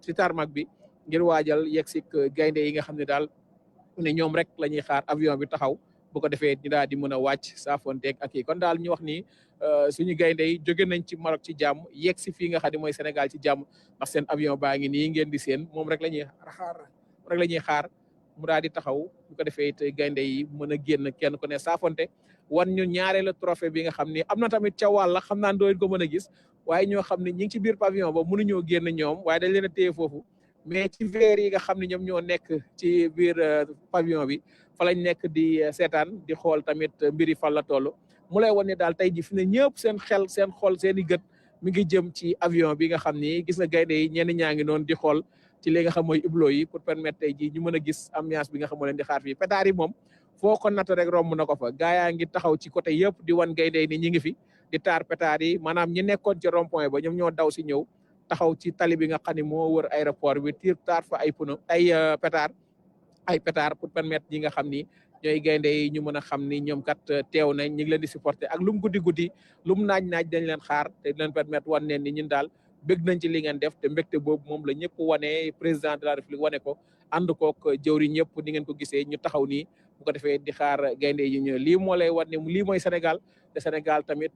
ci tarmac bi ngir waajal yegg si gaynde yi nga xam ne daal ne ñoom rek la ñuy xaar avion bi taxaw bu ko defee ñu daal di mën a wàcc saafonteeg ak yi kon daal ñu wax ni suñu gaynde yi jóge nañ ci Maroc ci jàmm yegg si fii nga xam ne mooy Sénégal ci jàmm ndax seen avion baa ngi nii ngeen di seen moom rek la ñuy xaar mu daal di taxaw bu ko defee it gaynde yi mën a génn kenn ku ne saafonte wan ñu ñaareelu trophée bi nga xam ni am na tamit ca wàll xam naa doo ko mën a gis waaye ñoo xam ne ñi ngi ci biir pavillon ba mënuñoo génn ñoom waaye dañ leen a téye foofu mais ci verre yi nga xam ne ñoom ñoo nekk ci biir pavillon bi fa lañ nekk di seetaan di xool tamit mbiri fan la toll mu lay wan ne daal tey ji fi ne ñëpp seen xel seen xol seen i gët mi ngi jëm ci avion bi nga xam ni gis nga gaynde yi ñenn ñaa ngi noonu di xool ci li nga xam mooy hublot yi pour permettre tey ji ñu mën a gis ambiance bi nga xam moo leen di xaar fii pétard yi moom foo ko natt rek romb na ko fa gaa yaa ngi taxaw ci côté yëpp di wan gaynde yi ni ñi ngi fi di taar pétard yi maanaam ñi nekkoon ci rond point ba ñoom ñoo daw si ñëw taxaw ci tali bi nga xam ne moo wër aéroport bi taar fa ay pneu ay pétard pour permettre ñi nga xam ni ñooy gaynde yi ñu mën a xam ni ñoom kat teew nañ ñi ngi leen di supporter ak lu mu guddi lu mu naaj dañ leen xaar te leen permettre wan neen ni ñun daal bëgg nañ ci li ngeen def te mbégte boobu moom la ñëpp wane président de la république wane ko ànd kook jëwri ñëpp ni ngeen ko gisee ñu taxaw nii bu ko defee di xaar gaynde yi ñu lii moo lay wan ne lii mooy Sénégal te Sénégal tamit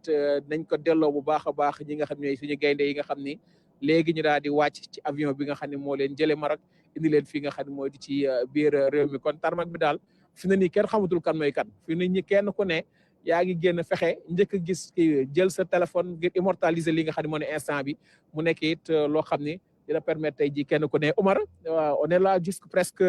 nañ ko delloo bu baax a baax ñi nga xam ñooy suñu gaynde yi nga xam ni léegi ñu daal di wàcc ci avion bi nga xam ne moo leen jële Maroc indi leen fii nga xam ne mooy di ci biir réew mi kon tarmac bi daal fi na nii kenn xamatul kan mooy kan fi na ñi kenn ku ne yaa ngi génn fexe njëkk a gis jël sa téléphone ngir immortaliser li nga xam ne moo ne instant bi mu nekk it loo xam ni dina permettre tey ji kenn ku ne Omar on est là jusque presque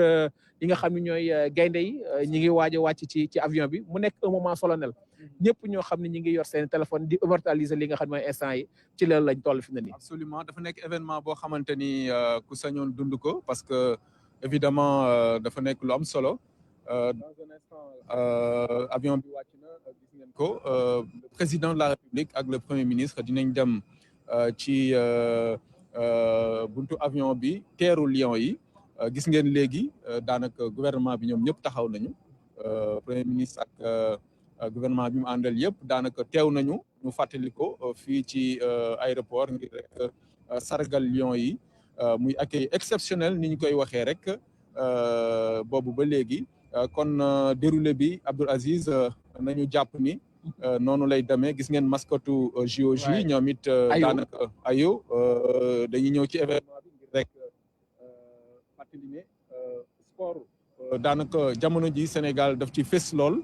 yi nga xam ne ñooy gaynde yi ñi ngi waaj a wàcc ci avion bi mu nekk un moment solennel ñëpp ñoo xam ne ñi ngi yor seen téléphone di immortaliser li nga xam ne mooy instant yi ci loolu lañ toll fi na nii. Absolument dafa nekk événement boo xamante ni ku sañoon dund ko parce que évidemment dafa nekk lu am solo dans un instant avion bi wàcc na gis ngeen ko le président de la République ak le premier ministre dinañ dem ci buntu avion bi teeru Lions yi gis ngeen léegi daanaka gouvernement bi ñoom ñëpp taxaw nañu premier ministre ak gouvernement bi mu àndal yëpp daanaka teew nañu ñu fàttali ko fii ci aéroport ngir rek sargal Lions yi muy accueil exceptionnel ni ñu koy waxee rek boobu ba léegi kon déroulé bi Abdoul Aziz nañu jàpp ni noonu lay demee gis ngeen mascotu JOJ ñoom it daanaka ayo dañuy ñëw ci événement bi ngir rek fàttali ne sport daanaka jamono ji Sénégal daf ci fës lool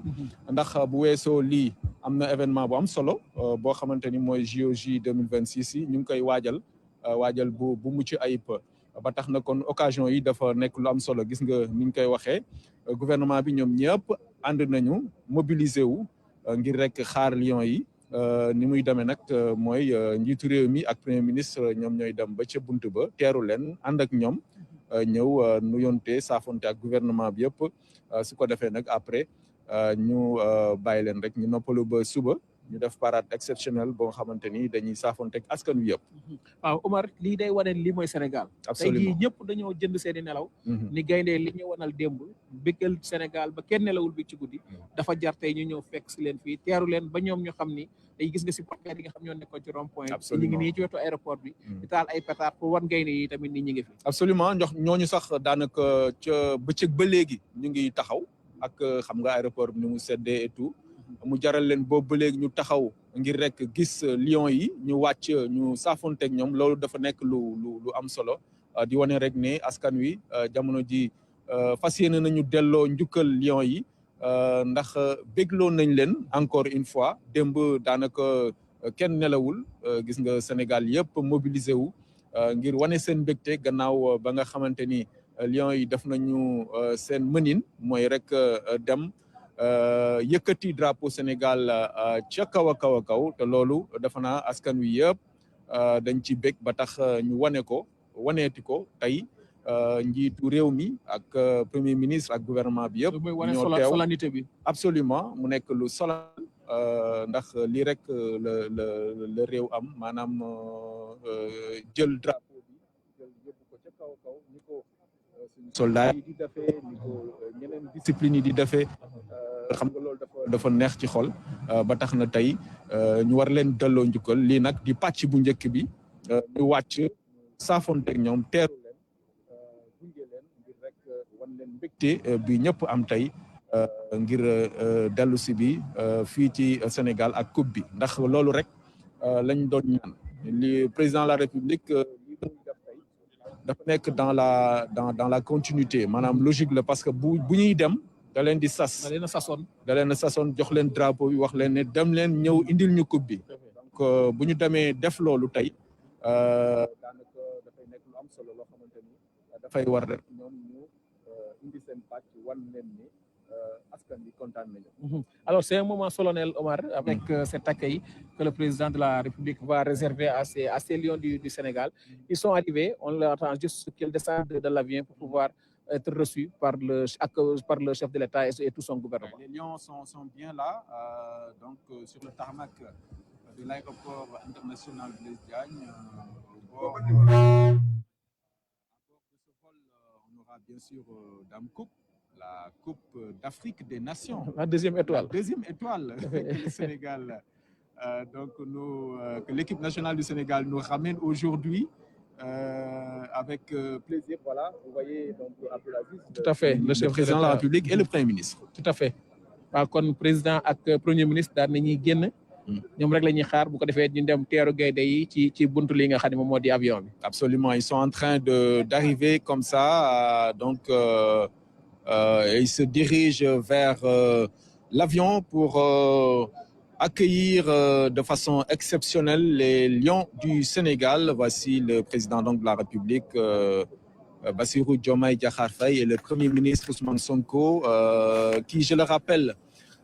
ndax bu weesoo lii am na événement bu am solo boo xamante ni mooy JOJ 2026 yi ñu ngi koy waajal bu mucc ayib ba tax na kon occasion yi dafa nekk lu am solo gis nga ni ñu koy waxee gouvernement bi ñoom ñëpp ànd nañu mobiliser wu ngir rek xaar Lions yi ni muy demee nag mooy njiitu réew mi ak premier ministre ñoom ñooy dem ba ca bunt ba teeru leen ànd ak ñoom ñëw nuyonte saafonte ak gouvernement bi yëpp su ko defee nag après ñu bàyyi leen rek ñu noppalu ba suba ñu def parade exceptionnelle boo xamante ni dañuy saafonte ak askan wi yëpp. waaw Omar lii day wane lii mooy Sénégal. absolument tey jii ñëpp dañoo jënd seen i nelaw. ni gaynde li ñu wanal démb bëggal Sénégal ba kenn nelawul bi ci guddi. dafa jar tey ñu ñëw fekk si leen fii teeru leen ba ñoom ñu xam ni day gis nga supporters yi nga xam ñoo nekkoon ci rond point. absolument ñu ngi nii ci wetu aéroport bi. di taal ay pétard pour wan gaynde yi tamit ni ñi ngi fi. absolument ñooñu sax daanaka ca bëccëg ba léegi ñu ngi taxaw ak xam nga aéroport bi ni mu seddee et tout. mu jaral leen boobu ba léegi ñu taxaw ngir rek gis Lions yi ñu wàcc ñu saafonteeg ñoom loolu dafa nekk lu am solo di wane rek ne askan wi jamono ji fas yéene nañu delloo njukkal Lions yi ndax bégloo nañ leen encore une fois démb daanaka kenn nelawul gis nga Sénégal yëpp mobilisé wu ngir wane seen mbégte gannaaw ba nga xamante ni Lions yi def nañu seen mënin mooy rek dem yëkkati drapeau Sénégal ca kaw a kaw te loolu dafa naa askan wi yëpp dañ ci bég ba tax ñu waneeti ko tey njiitu réew mi ak premier ministre ak gouvernement bi yëpp ñoo teew solennité bi absolument mu nekk lu solennel ndax lii rek la réew am maanaam jël drapeau bi jël yóbbu ko ca kaw ni ko soldat yi di defee ni ko ñeneen discipline yi di defee xam nga loolu dafa neex ci xol ba tax na tey ñu war leen delloo njukkal lii nag di pàcc bu njëkk bi ñu wàcc saafonteeg ñoom teeru leen gunge leen ngir rek wan leen mbégte bi ñëpp am tey ngir dellu si bi fii ci Sénégal ak coupe bi ndax loolu rek lañ doon ñaan li président de la République li muy def tey dafa nekk dans la continuité maanaam logique la parce que bu ñuy dem da leen di sas da leen a sasoon jox leen drapeau bi wax leen ne dem leen ñëw indil ñu coupe bi donc bu ñu demee def loolu tey daanaka dafay nekk lu am solo loo xamante ni dafay war rek ñoom ñu indi seen pàcc wan leen ni askan bi kontaan nañu. Alors c'est un moment solennel, Omar, avec cet accueil que le président de la République va réserver à ces lions du Sénégal. Ils sont arrivés, on leur attend juste qu'ils descendent de l'avion pour pouvoir être reçus par le chef de l'État et tout son gouvernement. Les lions sont bien là, donc sur le tarmac de l'aéroport international Blaise Diagne. Au bord de ce vol, on aura bien sûr Dame Coupe, la Coupe d'Afrique des Nations. La deuxième étoile. La deuxième étoile que le Sénégal, que l'équipe nationale du Sénégal nous ramène aujourd'hui. Avec plaisir, voilà, vous voyez donc Abdoulaziz, tout à fait, le président de la République et le Premier ministre. Tout à fait. Waaw kon président ak Premier ministre daal nañuy génn ñoom rek la ñuy xaar bu ko defee ñu dem teeru gaynde yi ci buntu li nga xam ne moom moo di avion bi. Absolument, ils sont en train d'arriver comme ça, donc ils se dirigent vers l'avion pour accueillir de façon exceptionnelle les lions du Sénégal. Voici le président donc de la République, Bassirou Diomaye Diakhar Faye, et le Premier ministre Ousmane Sonko, qui, je le rappelle,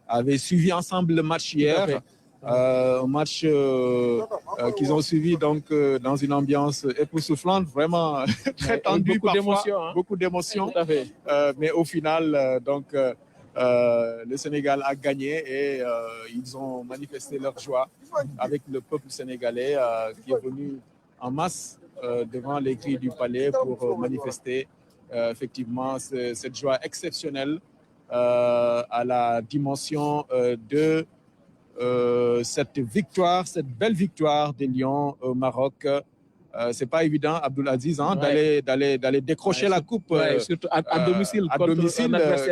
avaient suivi ensemble le match hier. Un match qu'ils ont suivi donc dans une ambiance époustouflante, vraiment très tendue, beaucoup d'émotions, mais au final, donc le Sénégal a gagné et ils ont manifesté leur joie avec le peuple sénégalais qui est venu en masse devant les grilles du palais pour manifester effectivement cette joie exceptionnelle à la dimension de cette victoire, cette belle victoire des Lions au Maroc. C'est pas évident, Abdoulaziz, hein, d'aller décrocher la coupe surtout à domicile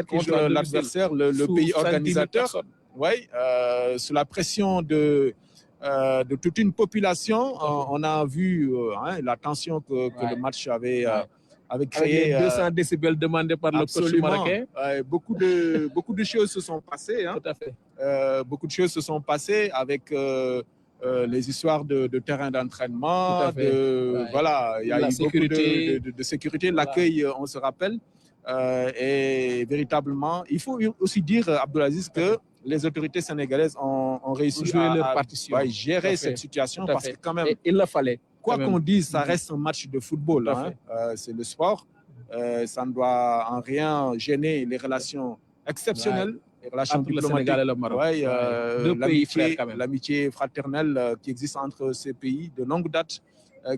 contre l'adversaire, le pays organisateur. Oui, sous la pression de toute une population. On a vu la tension que le match avait créé. Avec 200 décibels demandés par le coach marocain. Beaucoup de choses se sont passées. Hein. Tout à fait. Beaucoup de choses se sont passées avec les histoires de terrain d'entraînement, voilà, il y a eu sécurité. Beaucoup de sécurité, l'accueil, on se rappelle, et véritablement, il faut aussi dire, Abdoulaziz, que les autorités sénégalaises ont réussi à gérer cette situation parce que quand même, il le fallait. Quoi qu'on dise, ça reste un match de football, hein, c'est le sport, ça ne doit en rien gêner les relations exceptionnelles. Les relations diplomatiques, le Sénégal et le Maroc. Deux pays frères quand même. L'amitié fraternelle qui existe entre ces pays de longue date,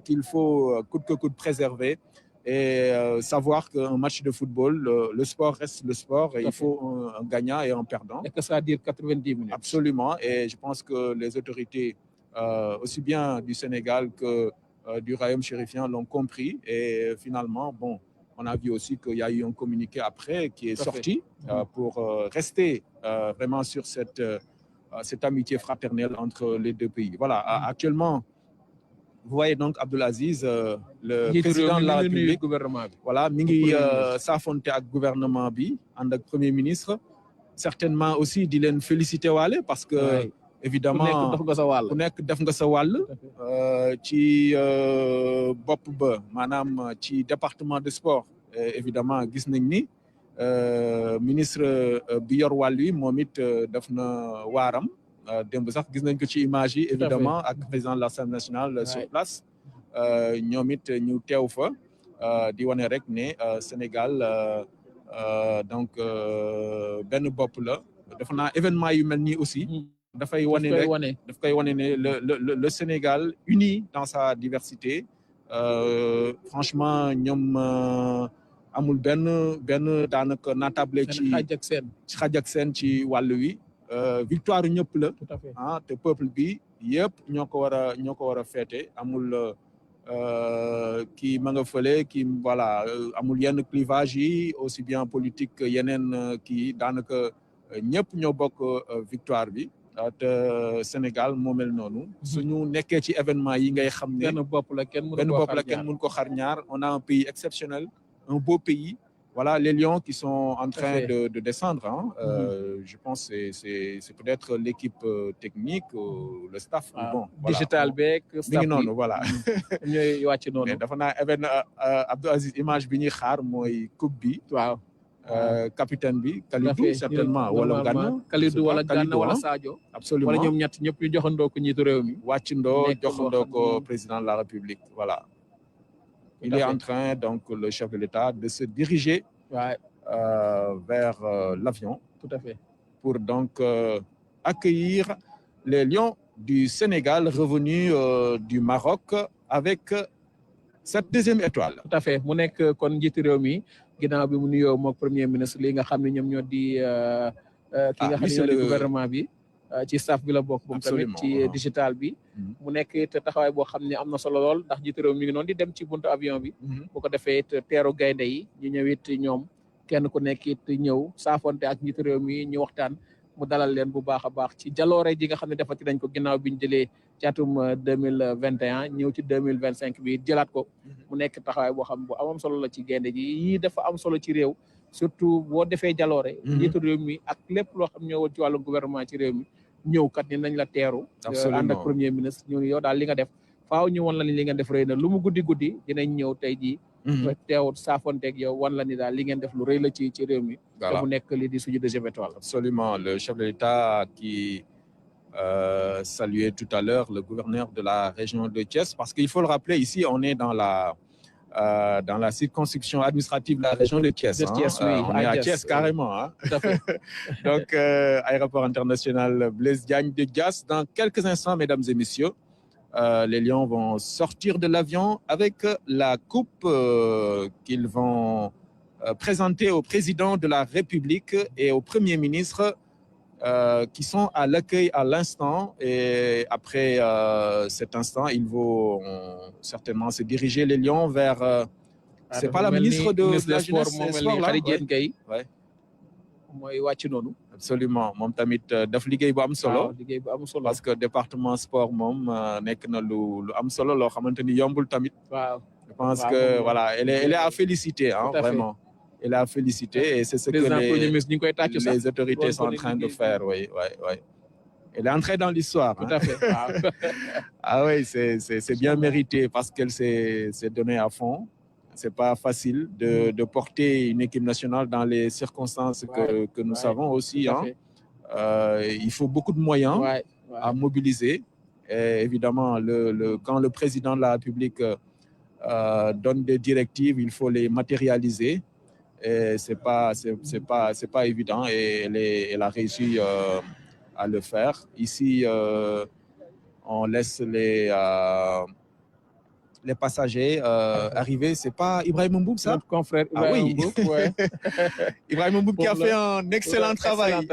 qu'il faut coûte que coûte préserver et savoir qu'un match de football, le sport reste le sport et il faut un gagnant et un perdant. Et que ça dure 90 minutes. Absolument, et je pense que les autorités, aussi bien du Sénégal que du Royaume chérifien l'ont compris et finalement, bon, on a vu aussi qu'il y a eu un communiqué après qui est sorti pour rester vraiment sur cette amitié fraternelle entre les deux pays. Voilà, actuellement, vous voyez donc Abdoulaziz, le président de la République, voilà, mi ngi saafonte ak gouvernement bi ànd ak Premier ministre, certainement aussi di leen féliciter waale parce que évidemment ku nekk def nga sa wàll ci bopp ba maanaam ci département de sport évidemment gis nañ ni ministre bi yor wàll wi moom it def na waaram démb sax gis nañ ko ci image yi évidemment ak président de l'Assemblée nationale sur place ñoom it ñu teew fa di wane rek ne Sénégal donc benn bopp la def naa événement yu mel nii aussi dafay wane rek daf koy wane ne le Sénégal uni dans sa diversité franchement ñoom amul benn daanaka naatable ci xaj ak seen ci wàll wi victoire ñëpp la ah te peuple bi yëpp ñoo ko war a féete amul qui ma nga fële qui voilà amul yenn clivage yi aussi bien politique yeneen kii daanaka ñëpp ñoo bokk victoire bi te Sénégal moo mel noonu suñu nekkee ci événement yi ngay xam ne benn bopp la kenn mënu ko xar ñaar on a un pays exceptionnel un beau pays. Voilà les lions qui sont en train de descendre. Hein. Je pense que c'est peut-être l'équipe technique, le staff. Bon, voilà. Digital beeg staff bi voilà. ñooy wàcc noonu. Mais dafa naa Abdou Aziz image bi ñuy xaar mooy coupe bi. waaw. Capitaine bi Kalidou certainement wala Gana. Kalidou wala Gana wala Sadio. Absolument wala ñoom ñett ñëpp ñu joxandoo ko njiitu réew mi. wàccandoo joxandoo ko président de la République voilà. Il est en train, donc, le chef de l'État, de se diriger vers l'avion. Tout à fait. Pour donc accueillir les Lions du Sénégal revenus du Maroc avec cette deuxième étoile. Tout à fait. Mu nekk kon njiitu réew mi ginnaaw bi mu nuyoo moog premier ministre li nga xam ne ñoom ñoo di ki nga xam ne ñoo di gouvernement bi. ci staff bi la bokk moom tamit ci digital bi mu nekk it taxawaay boo xam ne am na solo lool ndax jiitu réew mi ngi noonu di dem ci buntu avion bi bu ko defee it teeru gaynde yi ñu ñëw it ñoom kenn ku nekk it ñëw saafonte ak njiitu réew mi ñu waxtaan mu dalal leen bu baax a baax ci jaloore ji nga xam ne defati nañ ko ginnaaw bi ñu jëlee ci atum 2021 ñëw ci 2025 bi jëlaat ko mu nekk taxawaay boo xam bu amam solo la ci gaynde ji yii dafa am solo ci réew surtout boo defee jaloore njiitu réew mi ak lépp loo xam ñëwal ci wàllu gouvernement ci réew mi ñëw kat ni nañ la teeru ànd ak premier ministre ñu yow daal li nga def faaw ñu wan la ni li ngeen def rëy na lu mu guddi dinañ ñëw tey jii teew saafonteeg yow wan la ni daal li ngeen def lu rëy la ci réew mi te mu nekk li di suñu deuxième étoile. Absolument, le chef de l'État qui saluait tout à l'heure le gouverneur de la région de Thiès parce qu'il faut le rappeler ici on est dans la circonscription administrative de la région de Thiès. On est à Thiès carrément. Hein. Tout à fait. Donc, aéroport international Blaise Diagne de Diass. Dans quelques instants, mesdames et messieurs, les Lions vont sortir de l'avion avec la coupe qu'ils vont présenter au président de la République et au Premier ministre qui sont à l'accueil à l'instant et après cet instant ils vont certainement se diriger les Lions vers c'est pas la ministre de la jeunesse et sport là ouais mooy wàcc noonu absolument moom tamit daf liggéey bu am solo parce que département sport moom nekk na lu am solo loo xamante ni yombul tamit waaw je pense que voilà elle est à féliciter hein vraiment elle a félicité et c'est ce que les autorités sont en train de faire. Oui. Elle est entrée dans l'histoire. Tout à fait. Ah oui, c'est bien mérité parce qu'elle s'est donnée à fond. C'est pas facile de porter une équipe nationale dans les circonstances que nous savons aussi. Hein. Il faut beaucoup de moyens à mobiliser. Et évidemment, quand le président de la République donne des directives, il faut les matérialiser. Et c'est pas évident et elle a réussi à le faire. Ici, on laisse les passagers arriver. C'est pas Ibrahim Mboub, ça? Notre confrère Ibrahim Mboub, ouais. Ibrahim Mboub qui a fait un excellent travail avec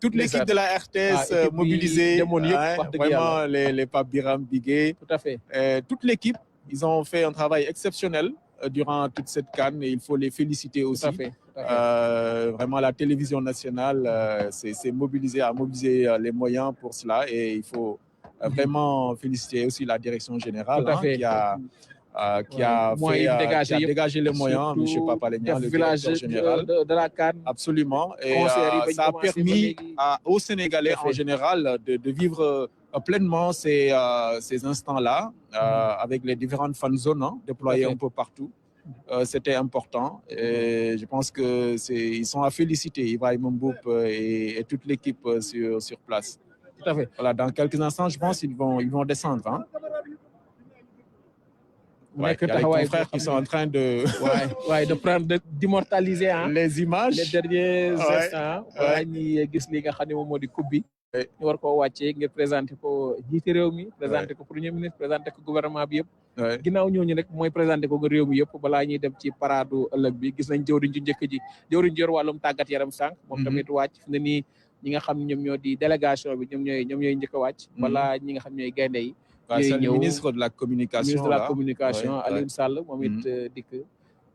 toute l'équipe de la RTS mobilisée. Vraiment, les Pape Biram Bigué. Tout à fait. Toute l'équipe, ils ont fait un travail exceptionnel durant toute cette CAN et il faut les féliciter aussi. Tout à fait. Vraiment, la télévision nationale s'est mobilisée à mobiliser les moyens pour cela et il faut vraiment féliciter aussi la direction générale qui a dégagé les moyens, M. Papalénian, le directeur général. De la CAN. Absolument. Et ça a permis aux Sénégalais en général de vivre pleinement ces instants-là avec les différentes fan zones déployées un peu partout. C'était important et je pense qu'ils sont à féliciter Ibrahim Mboub et toute l'équipe sur place. Tout à fait. Voilà, dans quelques instants, je pense qu'ils vont descendre. Hein. Il y a les confrères qui sont en train d'immortaliser les images. Les derniers instants. Ñu gis li nga xam ne moom moo di coupe bi. ñu war koo wàccee ngir présenter ko jiite réew mi. présenter ko premier ministre présenter ko gouvernement bi yëpp. ginnaaw ñooñu rek mooy présenter ko réew mi yëpp balaa ñuy dem ci paradu ëllëg bi gis nañ jëwriñ ju njëkk ji jëwriñ ji yor wàllum tàggat yaram sànq. moom tamit wàcc fi ne nii ñi nga xam ne ñoom ñoo di délégation bi ñoom ñooy njëkk a wàcc. balaa ñi nga xam ñooy gaynde yi c'est le ministre de la communication la communication Alioune Sall moom it dikk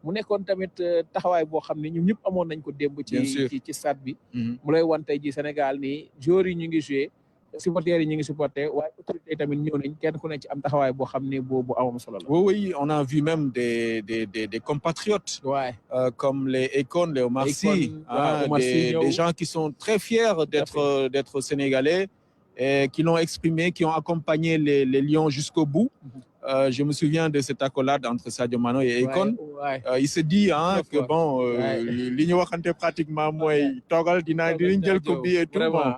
mu nekkoon tamit taxawaay boo xam ne ñun ñëpp amoon nañ ko démb ci stade bi mu lay wan tey ji Sénégal nii joueurs yi ñu ngi joué supporters yi ñu ngi supporté waaye autorités yi tamit ñëw nañ kenn ku ne ci am taxawaay boo xam ne bu amam solo la. Oui, on a vu même des compatriotes comme les Akon, les Omar Sy, des gens qui sont très fiers d'être sénégalais et qui l'ont exprimé, qui ont accompagné les Lions jusqu'au bout. Je me souviens de cette accolade entre Sadio Mané et Akon. Il se dit que bon, li ñu waxante pratiquement mooy toogal dinañ jël coupe bi et tout. Bon,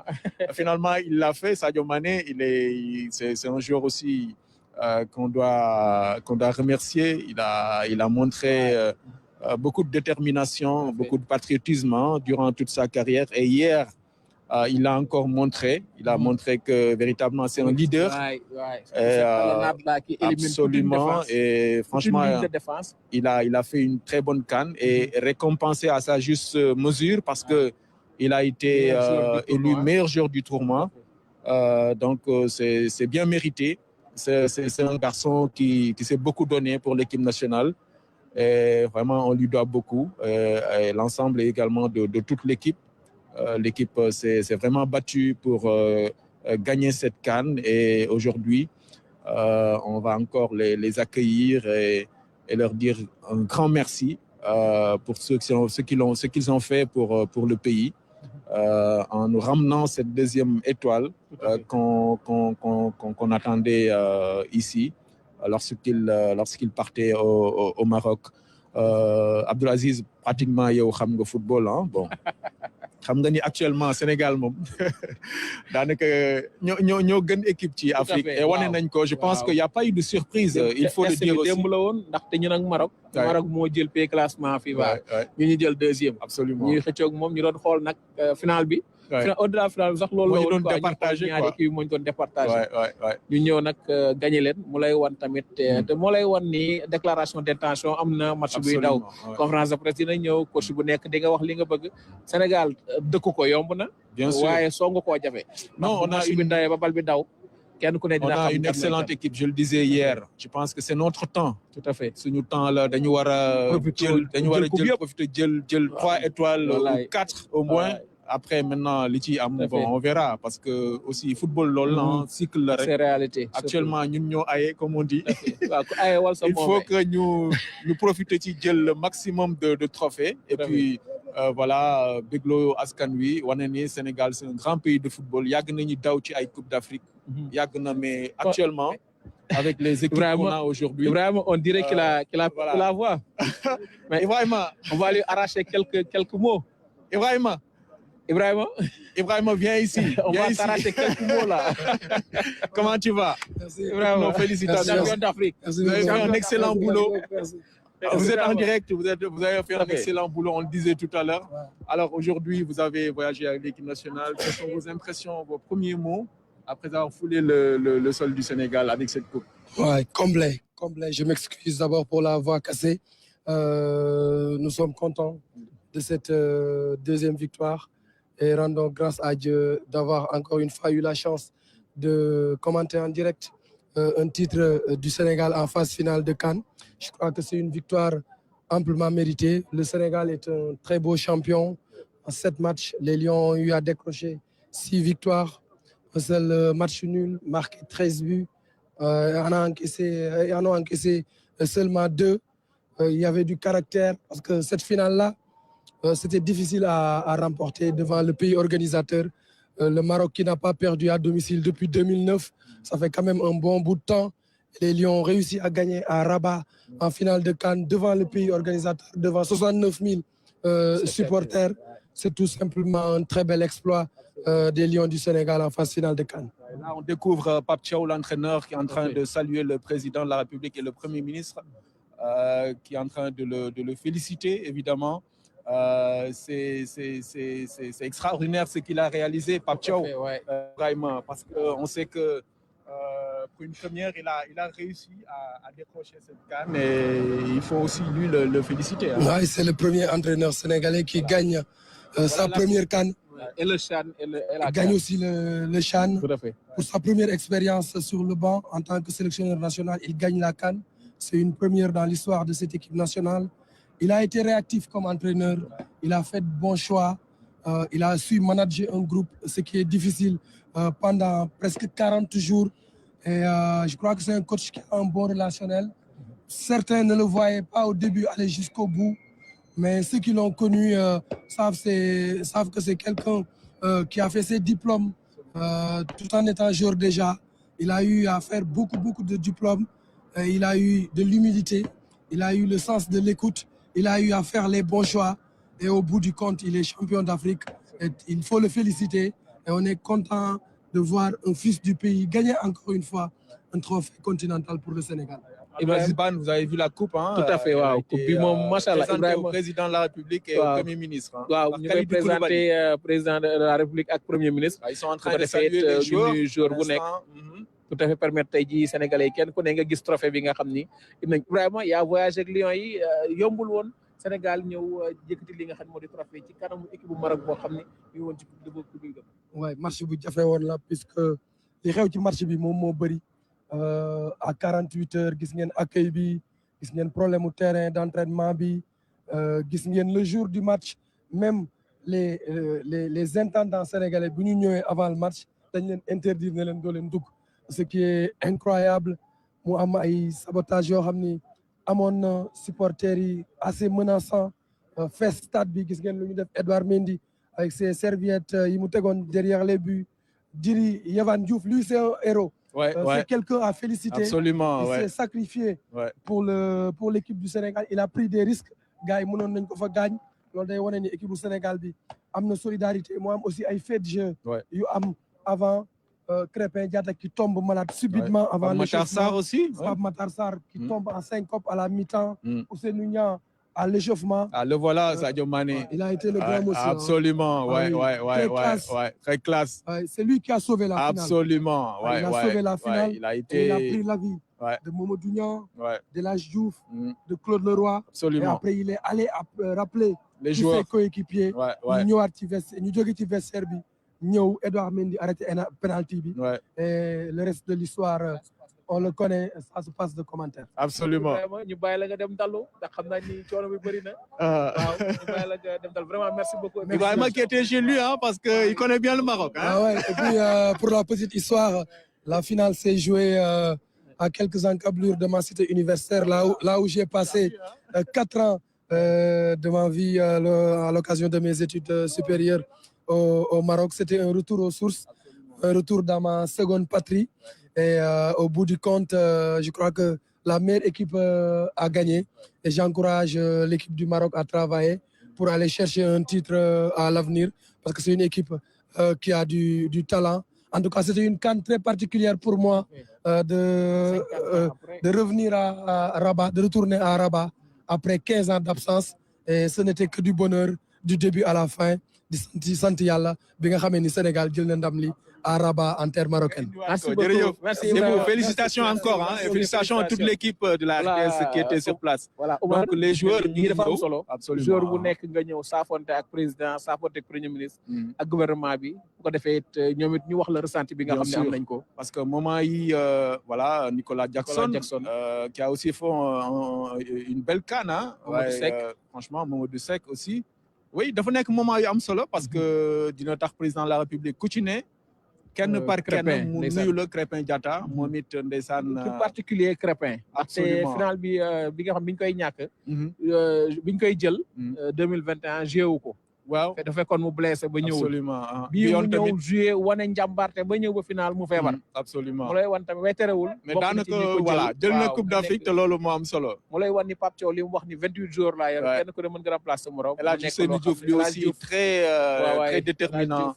finalement, il l'a fait. Sadio Mané, c'est un joueur aussi qu'on doit remercier. Il a montré beaucoup de détermination, beaucoup de patriotisme durant toute sa carrière. Et hier, il a encore montré, que véritablement c'est un leader. Absolument. Et franchement, il a fait une très bonne CAN et récompensé à sa juste mesure parce que il a été élu meilleur joueur du tournoi. Donc c'est bien mérité. C'est un garçon qui s'est beaucoup donné pour l'équipe nationale. Et vraiment, on lui doit beaucoup. Et l'ensemble également de toute l'équipe. L'équipe s'est vraiment battue pour gagner cette CAN et aujourd'hui, on va encore les accueillir et leur dire un grand merci pour ce qu'ils ont fait pour le pays en nous ramenant cette deuxième étoile qu'on attendait ici lorsqu'il partait au Maroc. Abdelaziz, pratiquement, il y a au football, hein? Bon. xam nga ni actuellement Sénégal moom daanaka ñoo gën équipe ci Afrique et wane nañ ko je pense qu'il y a pas eu de surprise il faut le dire aussi démb la woon ndaxte ñun ak Maroc moo jël pays classement FIFA ñu jël deuxième absolument ñuy xëccoog moom ñu doon xool nag final bi au-delà final bi sax loolu la woon quoi ñaari équipe moo ñu doon départagé ñu ñëw nag gagné leen mu lay wan tamit te moo lay wan ni déclaration d'intention am na match buy daw conférence de presse dina ñëw coach bu nekk di nga wax li nga bëgg Sénégal dëkk ko yomb na waaye song koo jafe non on a une ba bal bi daw kenn ku ne dina xam une excellente équipe je le disais hier je pense que c'est notre temps tout à fait suñu temps la dañu war a profiter jël 3 étoiles ou 4 au moins après maintenant li ci am bon on verra parce que aussi football loolu la cycle la rek c'est réalité actuellement ñun ñoo aye comme on dit il faut que ñu profiter ci jël le maximum de trophées et puis voilà bégloo askan wi wane ni Sénégal c'est un grand pays de football yàgg nañu daw ci ay Coupe d'Afrique yàgg na mais actuellement avec les équipes qu'on a aujourd'hui vraiment on dirait qu'il a la voix mais Ibrahima on va lui arracher quelques mots Ibrahima, viens ici. On va t'arracher quelques mots là. Comment tu vas? Merci. Ibrahima, félicitations. Champion d'Afrique. Vous avez fait un excellent boulot. Vous êtes en direct, vous avez fait un excellent boulot, on le disait tout à l'heure. Alors aujourd'hui, vous avez voyagé avec l'équipe nationale. Quelles sont vos impressions, vos premiers mots après avoir foulé le sol du Sénégal avec cette coupe? Ouais, complet. Je m'excuse d'abord pour la voix cassée. Nous sommes contents de cette deuxième victoire. Et rendons grâce à Dieu d'avoir encore une fois eu la chance de commenter en direct un titre du Sénégal en phase finale de CAN. Je crois que c'est une victoire amplement méritée. Le Sénégal est un très beau champion. En 7 matchs, les Lions ont eu à décrocher 6 victoires. Un seul match nul, marqué 13 buts. En ont encaissé seulement 2. Il y avait du caractère parce que cette finale-là, c'était difficile à remporter devant le pays organisateur. Le Maroc qui n'a pas perdu à domicile depuis 2009. Ça fait quand même un bon bout de temps. Les Lions ont réussi à gagner à Rabat en finale de CAN devant le pays organisateur, devant 69 000 supporters. C'est tout simplement un très bel exploit des Lions du Sénégal en phase finale de CAN. Là, on découvre Pape Thiaw, l'entraîneur, qui est en train de saluer le président de la République et le Premier ministre, qui est en train de le féliciter, évidemment. C'est extraordinaire ce qu'il a réalisé, Pape Thiaw, vraiment, parce qu'on sait que pour une première, il a réussi à décrocher cette CAN et il faut aussi lui le féliciter. Hein. Ouais, c'est le premier entraîneur sénégalais qui gagne sa première CAN Et le CHAN et la Il gagne aussi le CHAN. Tout à fait. Pour sa première expérience sur le banc en tant que sélectionneur national, il gagne la CAN. C'est une première dans l'histoire de cette équipe nationale. Il a été réactif comme entraîneur. Il a fait de bons choix. Il a su manager un groupe, ce qui est difficile pendant presque 40 jours. Et je crois que c'est un coach qui a un bon relationnel. Certains ne le voyaient pas au début aller jusqu'au bout, mais ceux qui l'ont connu savent que c'est quelqu'un qui a fait ses diplômes tout en étant joueur déjà. Il a eu à faire beaucoup de diplômes. Il a eu de l'humilité. Il a eu le sens de l'écoute. Il a eu à faire les bons choix. Et au bout du compte, il est champion d'Afrique. Il faut le féliciter. Et on est content de voir un fils du pays gagner encore une fois un trophée continental pour le Sénégal. Ibrahima, vous avez vu la coupe, hein? Tout à fait, waaw coupe bi moom macha allah présenté au président de la République et au Premier ministre. waaw ñu koy présenté président de la République ak premier ministre. Ils sont en train de saluer les joueurs bu nekk. Tout à fait permettre tey jii Sénégalais yi kenn ku ne nga gis trophée bi nga xam ni vraiment yaa voyagé ak Lions yi yombul woon Sénégal ñëw jëkkati li nga xam ne moo di trophée ci kanamu équipe bu Maroc boo xam ne ñu woon ci coupe du monde. waaye match bu jafe woon la puisque li xew ci match bi moom moo bëri. À 48 heures gis ngeen accueil bi gis ngeen problème au terrain d'entraînement bi gis ngeen le jour du match même les intendants sénégalais bu ñu ñëwee avant le match dañ leen interdire ne leen doo leen dugg ce qui est incroyable mu am ay sabotage yoo xam ni amoon na supporters yi assez menaçant fees stade bi gis ngeen lu ñu def Edouard Mendy avec ses serviettes yi mu tegoon derrière les buts Diri Yehvan Diouf lui c'est un héros. C'est quelqu'un à féliciter. Absolument. Il s'est sacrifié pour l'équipe du Sénégal. Il a pris des risques. Gars yi mënoon nañ ko fa gaañ loolu day wane ni équipe du Sénégal bi am na solidarité moo am aussi ay fait de jeu yu am avant Krépin Diatta qui tombe malade subitement avant Matar Sarr aussi. Pape Matar Sarr qui tombe en syncope à la mi-temps. Ousseynou Niang à l'échauffement. Ah, le voilà, Sadio Mané. Il a été le grand monsieur. Absolument, très classe. C'est lui qui a sauvé la finale. Absolument, il a sauvé la finale. Il a pris la vie de Mamadou Niang, de Lage Diouf, de Claude Leroy. Absolument. Et après, il est allé rappeler les joueurs, ses coéquipiers. Ñu ñëwaat ci vestiaire, ñu jóge ci vestiaire bi, ñëw Edouard Mendy arrêté penalty bi. Et le reste de l'histoire on le connaît, ça se passe de commentaires. Absolument. ñu bàyyi la nga dem dallu ndax xam naa ni coono bi bëri na. waaw ñu bàyyi la nga dem dal vraiment merci beaucoup. Ibrahima qui était chez lui parce que il connaît bien le Maroc. Et puis pour la petite histoire, la finale s'est jouée à quelques encablures de ma cité universitaire, là où j'ai passé 4 ans de ma vie à l'occasion de mes études supérieures au Maroc. C'était un retour aux sources, un retour dans ma seconde patrie. Et au bout du compte, je crois que la meilleure équipe a gagné. Et j'encourage l'équipe du Maroc à travailler pour aller chercher un titre à l'avenir. Parce que c'est une équipe qui a du talent. En tout cas, c'était une CAN très particulière pour moi de revenir à Rabat, de retourner à Rabat après 15 ans d'absence. Et ce n'était que du bonheur du début à la fin. Di sant Yàlla bi nga xamee ni Sénégal jël na ndam li à Rabat en terre marocaine. Merci beaucoup. Merci. Félicitations encore. Et félicitations à toute l'équipe de la RTS qui était sur place. Voilà. Donc les joueurs ñi dafa am solo. Absolument. Joueur bu nekk nga ñëw saafonte ak président saafonte ak premier ministre. ak gouvernement bi bu ko defee ñoom it ñu wax la ressenti bi nga xam ne am nañ ko. Parce que moment yi voilà Nicolas Jackson qui a aussi fait une belle CAN. Franchement Mamadou Seck aussi. Oui dafa nekk moment yu am solo parce que dina tax président de la République ku ci ne kenn par kenn mu nuyu la Krépin Diatta moom it ndeysaan ci particulier Krépin absolument final bi nga xam biñ koy ñàkk biñ koy jël 2021 joué wu ko waaw dafa fekkoon mu blessé ba ñëwul absolument bi mu ñëw joué wane njàmbarte ba ñëw ba final mu feebar absolument mu lay wan tamit way terewul mais daanaka voilà jël na Coupe d'Afrique te loolu moo am solo mu lay wan ni Pape Thiaw li mu wax ni 28 jours laa yor kenn ku ne mën nga remplacer morom El Hadji Ousseynou Diouf lui aussi très déterminant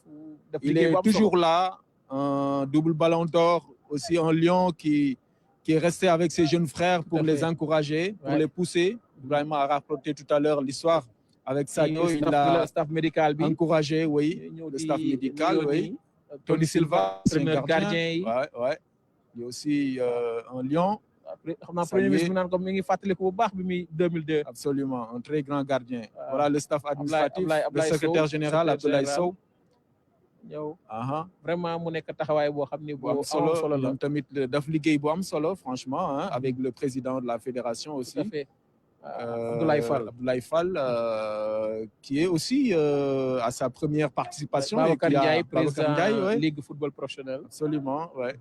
il est toujours là un double ballon d'or aussi un lion qui est resté avec ses jeunes frères pour les encourager pour les pousser Ibrahima a raconté tout à l'heure l'histoire avec Sadio il a staff médical bi encouragé le staff médical Tony Silva entraîneur gardien yi il y a aussi un lion xam naa premier ministre mi naan ko mi ngi fàttaliku bu baax bi muy 2002 absolument un très grand gardien voilà le staff administratif le secrétaire général Abdoulaye Sow ñëw aha vraiment mu nekk taxawaay boo xam ni bu am solo ñoom tamit daf liggéey bu am solo franchement hein, avec le président de la fédération aussi. tout à fait Abdoulaye Fall. Abdoulaye Fall qui est aussi à sa première participation. Babacar Ndiaye président ouais. Ligue football professionnel. Absolument ouais.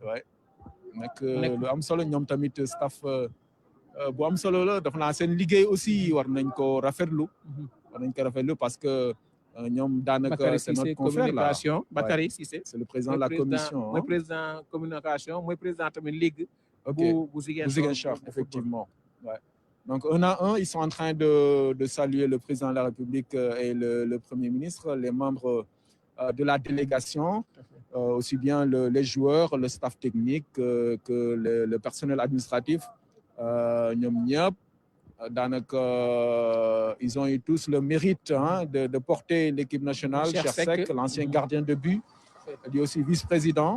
nekk lu am solo ñoom tamit staff bu am solo la def naa seen liggéey aussi war nañ ko rafetlu. Parce que ñoom daanaka c'est notre confrère là. Bakary Cissé c'est le président de la commission. mooy président communication mooy président tamit ligue. bu Ziguinchor effectivement. Ouais. Donc un à un ils sont en train de saluer le président de la République et le Premier ministre, les membres de la délégation, aussi bien les joueurs, le staff technique que le personnel administratif. ñoom ñëpp daanaka ils ont eu tous le mérite de porter l'équipe nationale. Cheikh Seck, l'ancien gardien de but, lui aussi vice-président,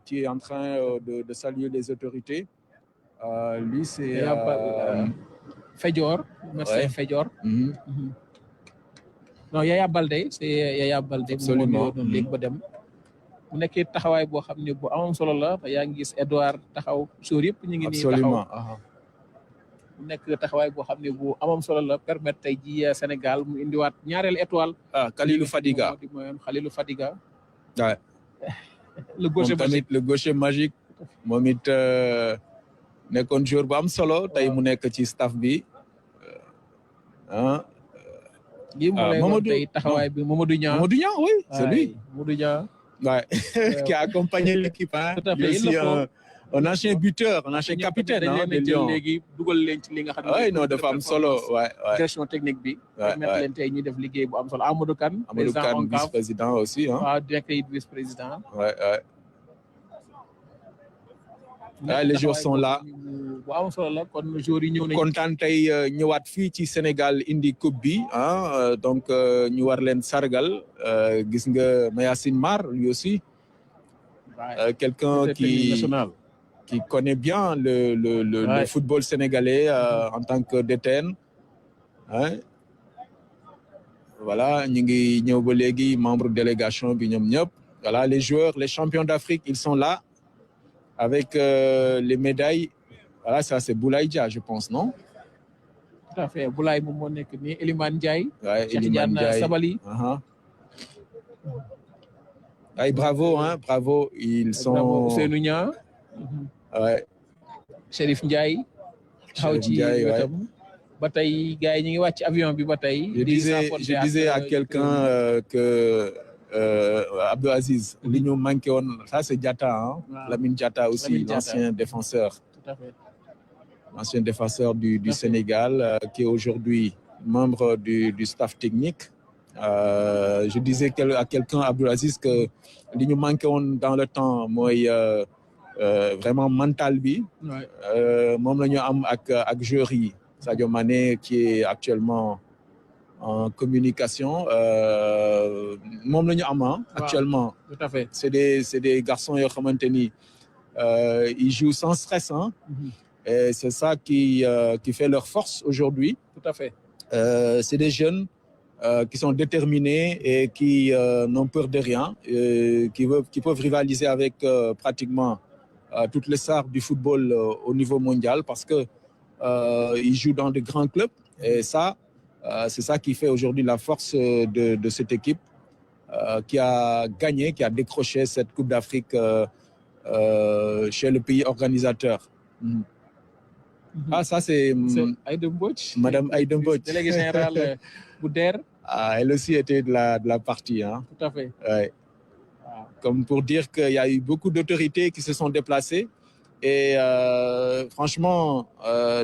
qui est en train de saluer les autorités. Lui c'est Fedior, merci Fedior. Non Yaya Baldé, c'est Yaya Baldé. Absolument. Léegi ba dem. mu nekkee taxawaay boo xam ne bu amam solo la yaa ngi gis Edouard taxaw suur yëpp ñu ngi nii taxaw. mu nekk taxawaay boo xam ne bu amam solo la permettre tey ji Sénégal mu indiwaat ñaareelu étoile. Khalilou Fadiga. Khalilou Fadiga. Ouais. le gaucher magique. moom it nekkoon joueur bu am solo tey mu nekk ci staff bi. lii moo lay wax tey taxawaay bi Mamadou Niang. Oui, c'est lui. Mamadou Niang. Ouais. Qui a accompagné l'équipe. Tout à fait. Aussi un ancien buteur, un ancien capitaine de Lyon. Oui, non, dafa am solo. Ouais. Gestion technique bi. Permettre leen tey ñu def liggéey bu am solo. Amadou Kane, vice-président aussi. Waaw, direct vice-président. Ouais. Les joueurs sont là. bu am solo la kon joueurs yi ñëw nañu. kontaan tey ñëwaat fii ci Sénégal indi coupe bi donc ñu war leen sargal gis nga Mayacine Mar lui aussi. Quelqu'un qui connaît bien le football sénégalais en tant que DTN. Voilà ñu ngi ñëw ba léegi membre délégation bi ñoom ñëpp. Voilà les joueurs, les champions d'Afrique, ils sont là avec les médailles. Voilà, ça c'est Boulaye Dia, je pense, non? Tout à fait. Boulaye moom moo nekk nii Elimane Ndiaye. Ouais, Elimane Ndiaye. Sabali. Ay, bravo, bravo. Ils sont. Bravo Ousseynou Niang. Ouais. Chérif Ndiaye. Chérif Ndiaye, ouais. ba tey gars yi ñu ngi wàcc avion bi ba tey. Je disais à quelqu'un que Abdou Aziz, li ñu manqué woon, ça c'est Diatta, Lamine Diatta aussi, l'ancien défenseur. Tout à fait. Ancien défenseur du Sénégal, qui est aujourd'hui membre du staff technique. Je disais à quelqu'un, Abdou Aziz, que li ñu manqué woon dans le temps mooy vraiment mental bi. Moom la ñu am ak joueurs yi. Sadio Mané qui est actuellement en communication. Moom la ñu am actuellement. Tout à fait. C'est des garçons yoo xamante ni ils jouent sans stress. Et c'est ça qui fait leur force aujourd'hui. Tout à fait. C'est des jeunes qui sont déterminés et qui n'ont peur de rien, qui peuvent rivaliser avec pratiquement toutes les stars du football au niveau mondial parce que ils jouent dans de grands clubs. Et ça, c'est ça qui fait aujourd'hui la force de cette équipe qui a gagné, qui a décroché cette Coupe d'Afrique chez le pays organisateur. Ah, ça c'est Aïda Mbodj. Madame Aïda Mbodj. Déléguée générale Bouder. Elle aussi était de la partie. Tout à fait. Ouais. Comme pour dire qu'il y a eu beaucoup d'autorités qui se sont déplacées. Et franchement,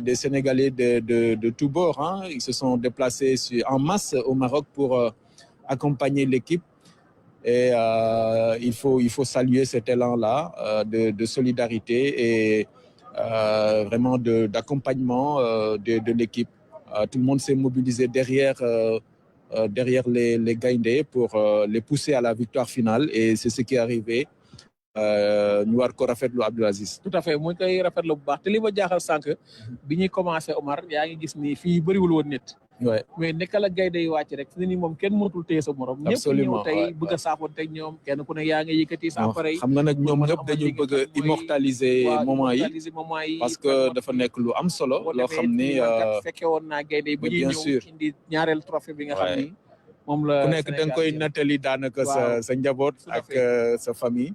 des Sénégalais de tous bords, ils se sont déplacés en masse au Maroc pour accompagner l'équipe. Et il faut saluer cet élan-là de solidarité et vraiment d'accompagnement de l'équipe. Tout le monde s'est mobilisé derrière les Gaïndés pour les pousser à la victoire finale. Et c'est ce qui est arrivé. ñu war ko rafetlu Abdou Aziz. Tout à fait mu koy rafetlu bu baax te li ma jaaxal sànq bi ñuy commencé Omar yaa ngi gis ni fii bëriwul woon nit. Ouais. mais naka la gaynde yi wàcc rek fi ni moom kenn mënatul téye sa morom. Absolument, ñëpp ñëw tey bëgg a saafoonte ak ñoom kenn ku ne yaa ngi yëkkati sa appareil. xam nga nag ñoom ñëpp dañu bëgg a immortaliser moment yi parce que dafa nekk lu am solo loo xam ni fekke woon naa gaynde yi ba ñuy bien ñëw sûr indi ñaareel trophée bi nga xam ni moom la ku nekk da nga koy nattali daanaka sa njaboot ak sa famille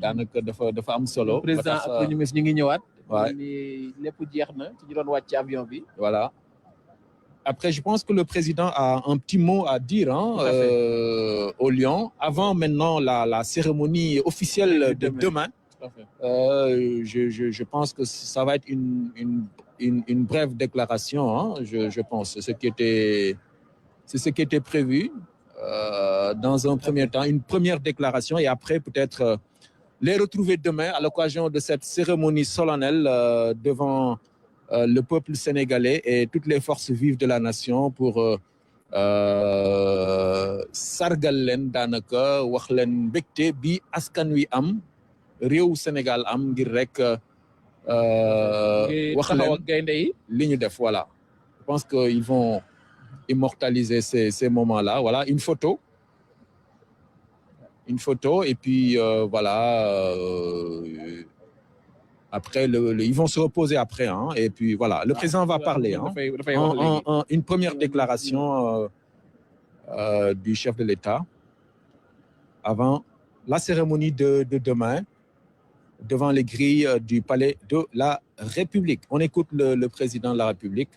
daanaka dafa am solo. président ak premier ministre ñu ngi ñëwaat. Ouais. ni lépp jeex na ci ñu doon wàcc ci avion bi. Voilà. Après, je pense que le président a un petit mot à dire au Lion. Avant maintenant la cérémonie officielle de demain. Tout à fait. Je pense que ça va être une brève déclaration, hein, je pense. C'est ce qui était prévu dans un premier temps, une première déclaration et après peut-être les retrouver demain à l'occasion de cette cérémonie solennelle devant le peuple sénégalais et toutes les forces vives de la nation pour sargal leen daanaka wax leen mbégte bi askan wi am réew Sénégal am ngir rek wax leen li ñu def. Voilà, je pense qu'ils vont immortaliser ces moments-là. Voilà, une photo et puis voilà. Après, ils vont se reposer après, hein, et puis voilà, le président va parler, hein, une première déclaration du chef de l'État avant la cérémonie de demain devant les grilles du palais de la République. On écoute le président de la République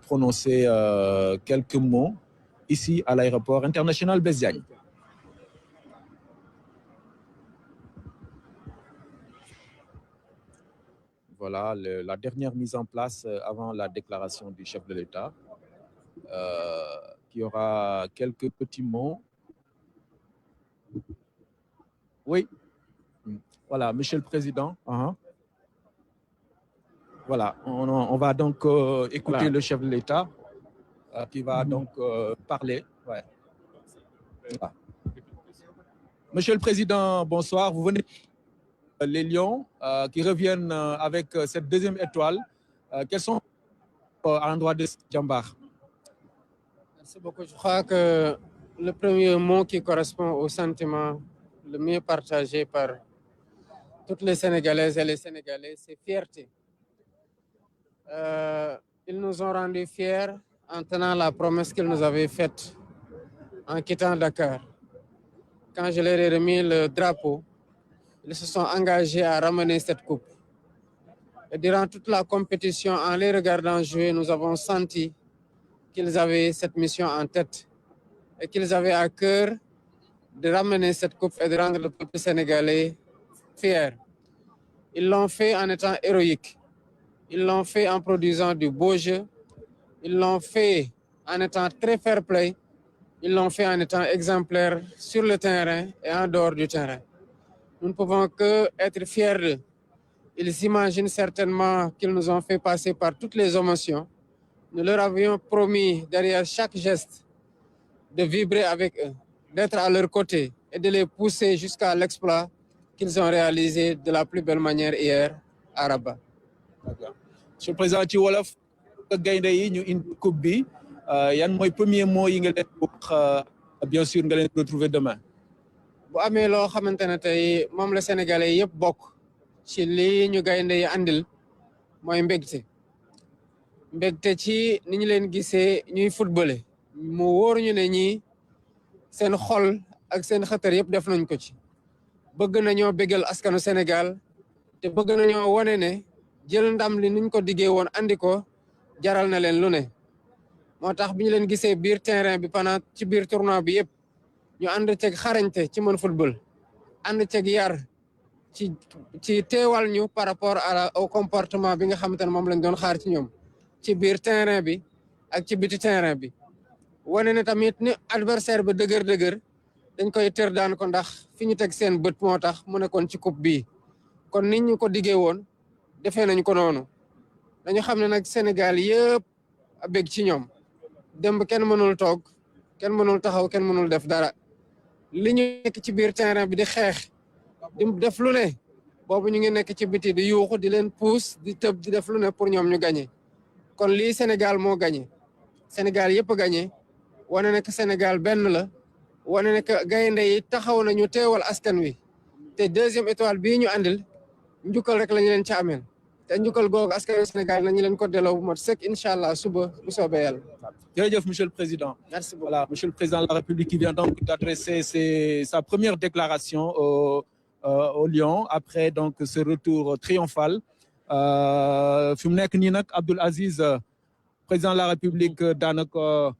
prononcer quelques mots ici à l'aéroport international Blaise Diagne. Voilà la dernière mise en place avant la déclaration du chef de l'État, qui aura quelques petits mots. Oui, voilà, Monsieur le Président. Voilà, on va donc écouter le chef de l'État qui va donc parler. Ouais. Voilà. Monsieur le Président, bonsoir. Vous venez les Lions qui reviennent avec cette deuxième étoile. Quels sont à l'endroit de Djambar? Merci beaucoup. Je crois que le premier mot qui correspond au sentiment le mieux partagé par toutes les Sénégalaises et les Sénégalais, c'est fierté. Ils nous ont rendus fiers en tenant la promesse qu'ils nous avaient faite en quittant Dakar. Quand je leur ai remis le drapeau, ils se sont engagés à ramener cette coupe. Et durant toute la compétition, en les regardant jouer, nous avons senti qu'ils avaient cette mission en tête et qu'ils avaient à cœur de ramener cette coupe et de rendre le peuple sénégalais fier. Ils l'ont fait en étant héroïques. Ils l'ont fait en produisant du beau jeu. Ils l'ont fait en étant très fair play. Ils l'ont fait en étant exemplaires sur le terrain et en dehors du terrain. Nous ne pouvons que être fiers d'eux. Ils imaginent certainement qu'ils nous ont fait passer par toutes les émotions. Nous leur avions promis, derrière chaque geste, de vibrer avec eux, d'être à leur côté et de les pousser jusqu'à l'exploit qu'ils ont réalisé de la plus belle manière hier à Rabat. Monsieur le Président, ci wolof gaynde yi ñu indi coupe bi yan mooy premier mot yi nga leen wax bien sûr nga leen retrouver demain. bu amee loo xamante ne tey moom la Sénégalais yëpp bokk ci lii ñu gaynde yi andil mooy mbégte ci ni ñu leen gisee ñuy footballé mu wóor ñu ne ñii seen xol ak seen xëtër yëpp def nañ ko ci bëgg nañoo bégal askanu Sénégal te bëgg nañoo wane ne jël ndam li nuñ ko diggee woon andi ko jaral na leen lu ne moo tax bi ñu leen gisee biir terrain bi pendant ci biir tournoi bi yëpp ñu ànd ceeg xarañte ci mën football ànd ceeg yar ci teewal ñu par rapport au comportement bi nga xamante ne moom lañ doon xaar ci ñoom ci biir terrain bi ak ci biti terrain bi wane ne tamit ni adversaire ba dëgër dañ koy tër daan ko ndax fi ñu teg seen bët moo tax mu nekkoon ci coupe bii kon nit ñu ko diggee woon defee nañ ko noonu dañu xam ne nag Sénégal yëpp a bég ci ñoom démb kenn mënul toog kenn mënul taxaw kenn mënul def dara li ñu nekk ci biir terrain bi di xeex di def lu ne boobu ñu ngi nekk ci biti di yuuxu di leen puus di tëb di def lu ne pour ñoom ñu gagné kon lii Sénégal moo gagné Sénégal yëpp a gagné wane ne que Sénégal benn la wane ne que gaynde yi taxaw nañu teewal askan wi te deuxième étoile bii ñu andil njukkal rek la ñu leen ca ameel te njukkal googu askan wi Sénégal nañu leen ko delloo bu mat sëkk incha allah suba bu soobee yàlla. Jërëjëf, Monsieur le Président. Merci beaucoup. Voilà, Monsieur le Président de la République qui vient donc d'adresser sa première déclaration au Lion après donc ce retour triomphal. Fi mu nekk nii nag Abdoul Aziz président de la République daanaka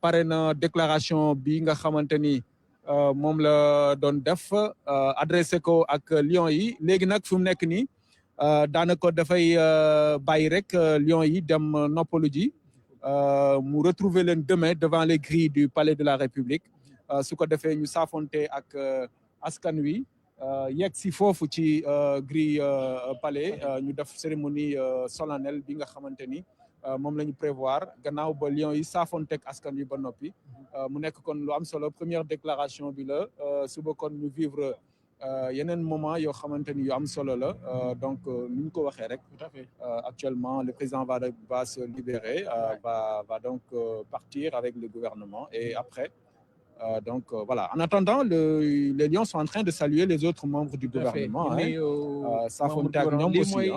pare na déclaration bi nga xamante ni moom la doon def adressé ko ak Lion yi léegi nag fi mu nekk nii daanaka dafay bàyyi rek Lion yi dem noppalu ji. mu retrouver leen demain devant les grilles du palais de la République su ko defee ñu saafonte ak askan wi yegg si foofu ci grille palais ñu def cérémonie solennelle bi nga xamante ni moom la ñu prévoir gannaaw ba Lions yi saafonte ak askan wi ba noppi mu nekk kon lu am solo première déclaration bi la suba kon ñu vivre yeneen moment yoo xamante ni yu am solo la donc ni ñu ko waxee rek actuellement le président va se libérer va donc partir avec le gouvernement et après donc voilà en attendant les Lions sont en train de saluer les autres membres du gouvernement saafonte ak ñoom aussi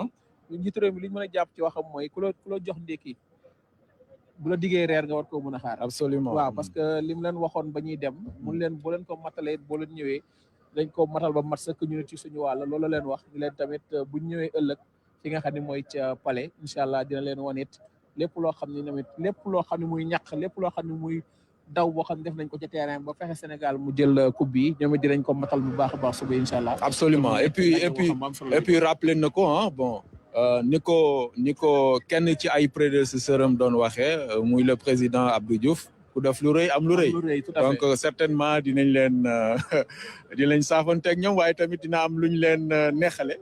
njiitu réew mi li ñu mën a jàpp ci waxam mooy ku la jox ndékki bu la diggee reer nga war koo mën a xaar absolument waaw parce que li mu leen waxoon ba ñuy dem mun leen boo leen ko matalee boo leen ñëwee dañ ko matal ba mat sëkk ñu ne ci suñu wàll loolu leen wax di leen tamit buñ ñëwee ëllëg fi nga xam ne mooy ca palais incha allah dina leen wan it lépp loo xam ne tamit lépp loo xam ne muy ñàkk lépp loo xam ne muy daw boo xam ne def nañ ko ca terrain ba fexe Sénégal mu jël coupe bi ñoom it dinañ ko matal bu baax a baax suba incha allah. absolument et puis rappelé na ko bon ni ko kenn ci ay prédécesseur am doon waxee muy le président Abdou Diouf. ku def lu rëy am lu rëy donc certainement dinañ saafanteeg ñoom waaye tamit dina am luñ leen neexale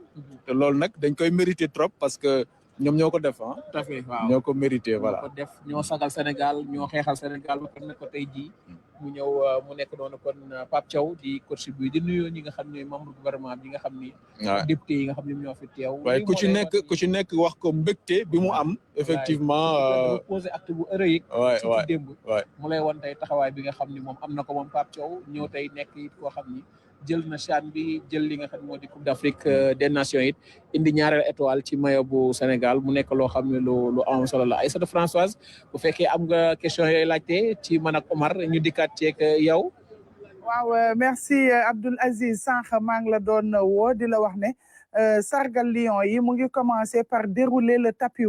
te loolu nag dañ koy mérité trop parce que ñoom ñoo ko def tout à fait waaw ñoo ko mérité voilà ñoo ko def ñoo sagal Sénégal ñoo xeexal Sénégal ba ne ko tey jii mu ñëw mu nekk noonu kon Pape Thiaw di coach bi di nuyu ñi nga xam ne membre gouvernement bi nga xam ni député yi nga xam ne ñoo fi teew waaye ku ci nekk wax ko mbégte bi mu am effectivement posé acte bu héroïque ci démb waay mu lay won tey taxawaay bi nga xam ni moom am na ko moom Pape Thiaw ñëw tey nekk it koo xam ni jël na CHAN bi jël li nga xam ne moo di Coupe d'Afrique des Nations it indi ñaareel étoile ci maillot bu Sénégal mu nekk loo xam ne lu am solo la Aïssatou Françoise bu fekkee am nga question yooyu laajte ci man ak Omar ñu dikkaat ceeg yow. waaw merci Abdoul Aziz sànq maa ngi la doon woo di la wax ne sargal Lions yi mu ngi commencer par dérouler le tapis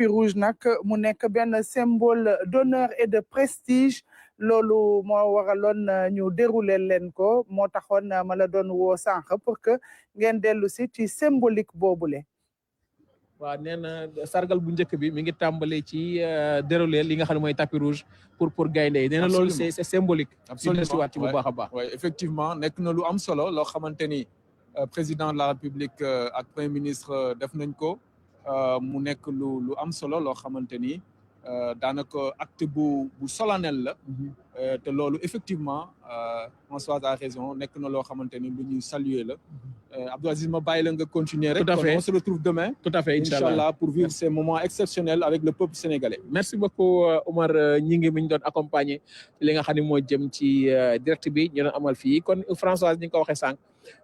rouge nag mu nekk benn symbole d'honneur et de prestige loolu moo waraloon ñu dérouler leen ko moo taxoon ma la doon woo sànq pour que ngeen dellu si ci symbolique boobule. waaw nee na sargal bu njëkk bi mi ngi tàmbale ci dérouler li nga xam ne mooy tapis rouge pour gaynde yi nee na loolu c'est symbolique. absolument ci waat ci bu baax a baax. oui effectivement nekk na lu am solo loo xamante ni président de la République ak premier ministre def nañ ko mu nekk lu am solo loo xamante ni daanaka acte bu solennel la. te loolu effectivement Françoise a raison nekk na loo xamante ni lu ñuy saluer la. Abdou Aziz ma bàyyi la nga continuer rek. tout à fait on se retrouve demain. tout à fait inchallah pour vivre ces moments exceptionnels avec le peuple sénégalais. merci beaucoup Omar ñi ngi mi ñu doon accompagner li nga xam ne moo jëm ci direct bi ñu doon amal fii kon Françoise ñi nga ko waxee sànq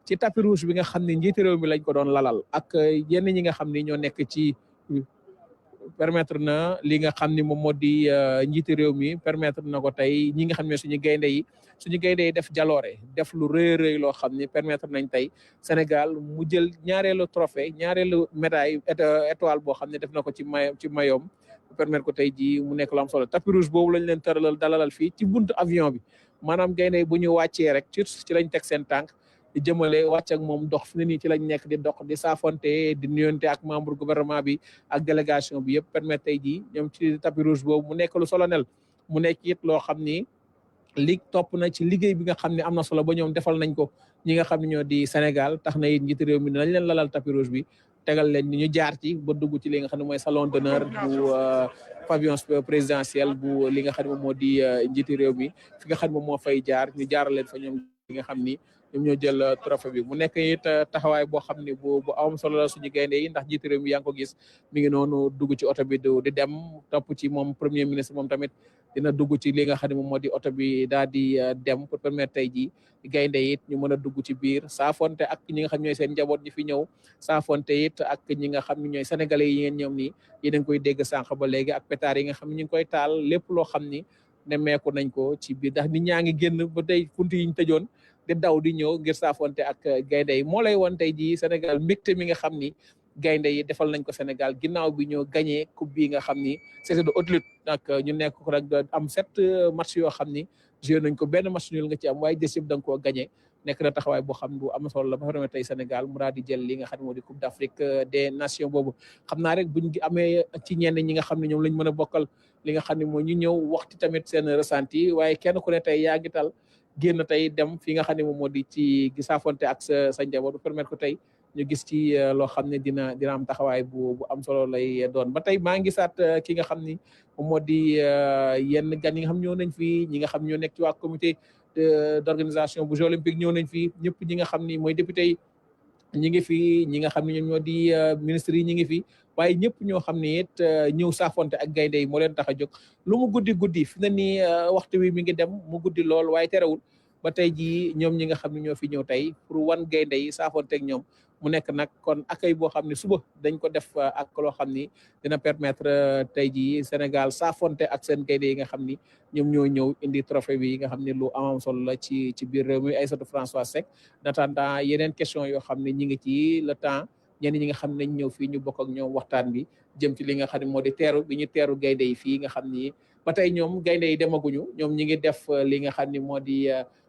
ci tapis rouge bi nga xam ne njiitu réew mi lañ ko doon lalal ak yenn ñi nga xam ne ñoo nekk ci. permettre na li nga xam ni moom moo di njiitu réew mi permettre na ko tey ñi nga xam ne suñu gaynde yi def jaloore def lu rëy loo xam ni permettre nañ tey Sénégal mu jël ñaareelu trophée ñaareelu médaille étoile boo xam ne def na ko ci mayoom permettre ko tey ji mu nekk lu am solo tapis rouge boobu lañ leen tëralal dalalal fii ci buntu avion bi maanaam gaynde yi bu ñu wàccee rek ci lañ teg seen tànk di jëmale wàcc ak moom dox fi ne nii ci lañ nekk di dox di saafonte di nuyonte ak membre gouvernement bi ak délégation bi yëpp permettre tey jii ñoom ci tapis rouge boobu mu nekk lu solennel mu nekk it loo xam ni li topp na ci liggéey bi nga xam ne am na solo ba ñoom defal nañ ko ñi nga xam ne ñoo di Sénégal tax na it njiitu réew mi nañ leen lalal tapis rouge bi tegal leen ni ñu jaar ci ba dugg ci li nga xam ne mooy salon d'honneur bu pavillon présidentiel bu li nga xam ne moom moo di njiitu réew mi fi nga xam ne moom moo fay jaar ñu jaaral leen fa ñoom li nga xam ni ñoom ñoo jël trophée bi mu nekk it taxawaay boo xam ne bu am solo la suñu gaynde yi ndax jiitu réew mi yaa ngi ko gis mi ngi noonu dugg ci oto bi di dem topp ci moom premier ministre moom tamit dina dugg ci li nga xam ne moom moo di oto bi daal di dem pour permettre tey jii gaynde it ñu mën a dugg ci biir saafonte ak ñi nga xam ñooy seen njaboot ñi fi ñëw saafonte it ak ñi nga xam ne ñooy sénégalais yi ngeen ñoom nii yéen a ngi koy dégg sànq ba léegi ak pétard yi nga xam ne ñu ngi koy taal lépp loo xam ni nemmeeku nañ ko ci biir ndax nit ñaa ngi génn ba tey kunti yi ñu tëjoon di daw di ñëw ngir saafonte ak gaynde yi moo lay woon tey jii Sénégal mbégte mi nga xam ni gaynde yi defal nañ ko Sénégal ginnaaw bi ñoo gagné coupe bi nga xam ni c'était de haute lutte nag ñu nekk ko rek am 7 match yoo xam ni joué nañ ko benn match nul nga ci am waaye des yëpp da nga koo gagné nekk na taxawaay boo xam ne bu am solo la ba xam tey Sénégal mu daal di jël li nga xam ne moo di coupe d'Afrique des nations boobu xam naa rek buñ amee ci ñenn ñi nga xam ne ñoom lañ mën a bokkal li nga xam ne moo ñu ñëw waxti tamit seen ressenti waaye kenn ku ne tey yaa ngi tal génn tey dem fi nga xam ne moom moo di ci gisaafonte ak sa njaboot bu permettre ko tey ñu gis ci loo xam ne dina am taxawaay bu am solo lay doon ba tey maa ngi gisaat ki nga xam ni moom moo di yenn gan yi nga xam ñëw nañ fii ñi nga xam ñoo nekk ci waa comité d'organisation bu Jeux olympiques ñëw nañ fii ñëpp ñi nga xam ni mooy député yi ñi ngi fi ñi nga xam ne ñoom ñoo di ministres yi ñi ngi fi waaye ñëpp ñoo xam ne it ñëw saafonte ak gaynde yi moo leen tax a jóg lu mu guddi fi na ni waxtu wi mi ngi dem mu guddi lool waaye terewul ba tey jii ñoom ñi nga xam ne ñoo fi ñëw tey pour wan gaynde yi saafonte ak ñoom mu nekk nag kon accueil boo xam ne suba dañ ko def ak loo xam ni dina permettre tey jii Sénégal saafonte ak seen gaynde yi nga xam ni ñoom ñoo ñëw indi trophée bi nga xam ne lu amam solo la ci biir réew mi Aïssatou François Seck en attendant yeneen question yoo xam ne ñi ngi ci le temps ñenn ñi nga xam ne nañ ñëw fii ñu bokk ak ñoom waxtaan bi jëm ci li nga xam ne moo di teeru bi ñu teeru gaynde yi fii nga xam ni ba tey ñoom gaynde yi demaguñu ñoom ñi ngi def li nga xam ni moo di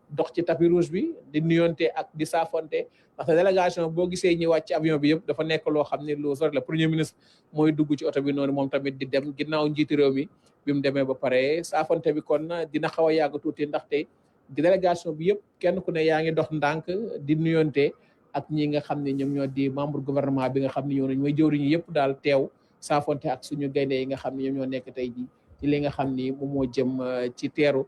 dox ci tapis rouge bi di nuyonte ak di saafonte parce que délégation boo gisee ñi wàcc avion bi yëpp dafa nekk loo xam ne lu sori la premier ministre mooy dugg ci oto bi noonu moom tamit di dem ginnaaw njiitu réew mi bi mu demee ba pare saafonte bi kon dina xaw a yàgg tuuti ndaxte délégation bi yëpp kenn ku ne yaa ngi dox ndànk di nuyonte ak ñi nga xam ne ñoom ñoo di membre gouvernement bi nga xam ne ñoo nañ mooy jëwriñu yëpp daal teew saafonte ak suñu gaynde yi nga xam ne ñoom ñoo nekk tey ji ci li nga xam ni moom moo jëm ci teeru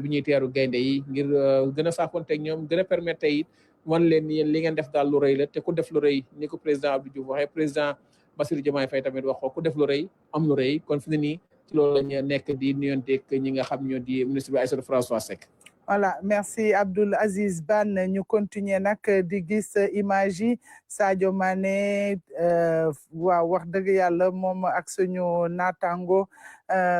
bi ñuy teeru gaynde yi ngir gën a saafonte ak ñoom gën a permettre tey wan leen ni yéen li ngeen def daal lu rëy la te ku def lu rëy ni ko président Abdou Diouf waxee président Bassirou Diomaye Faye tamit wax ko ku def lu rëy am lu rëy kon fi ne nii ci loolu lañ nekk di nuyonteeg ñi nga xam ñoo di ministre bi Aïssatou François Seck. Voilà, merci Abdoul Aziz Ban. Ñu continuer nag di gis image yi Sadio Mané waaw wax dëgg yàlla moom ak suñu naataango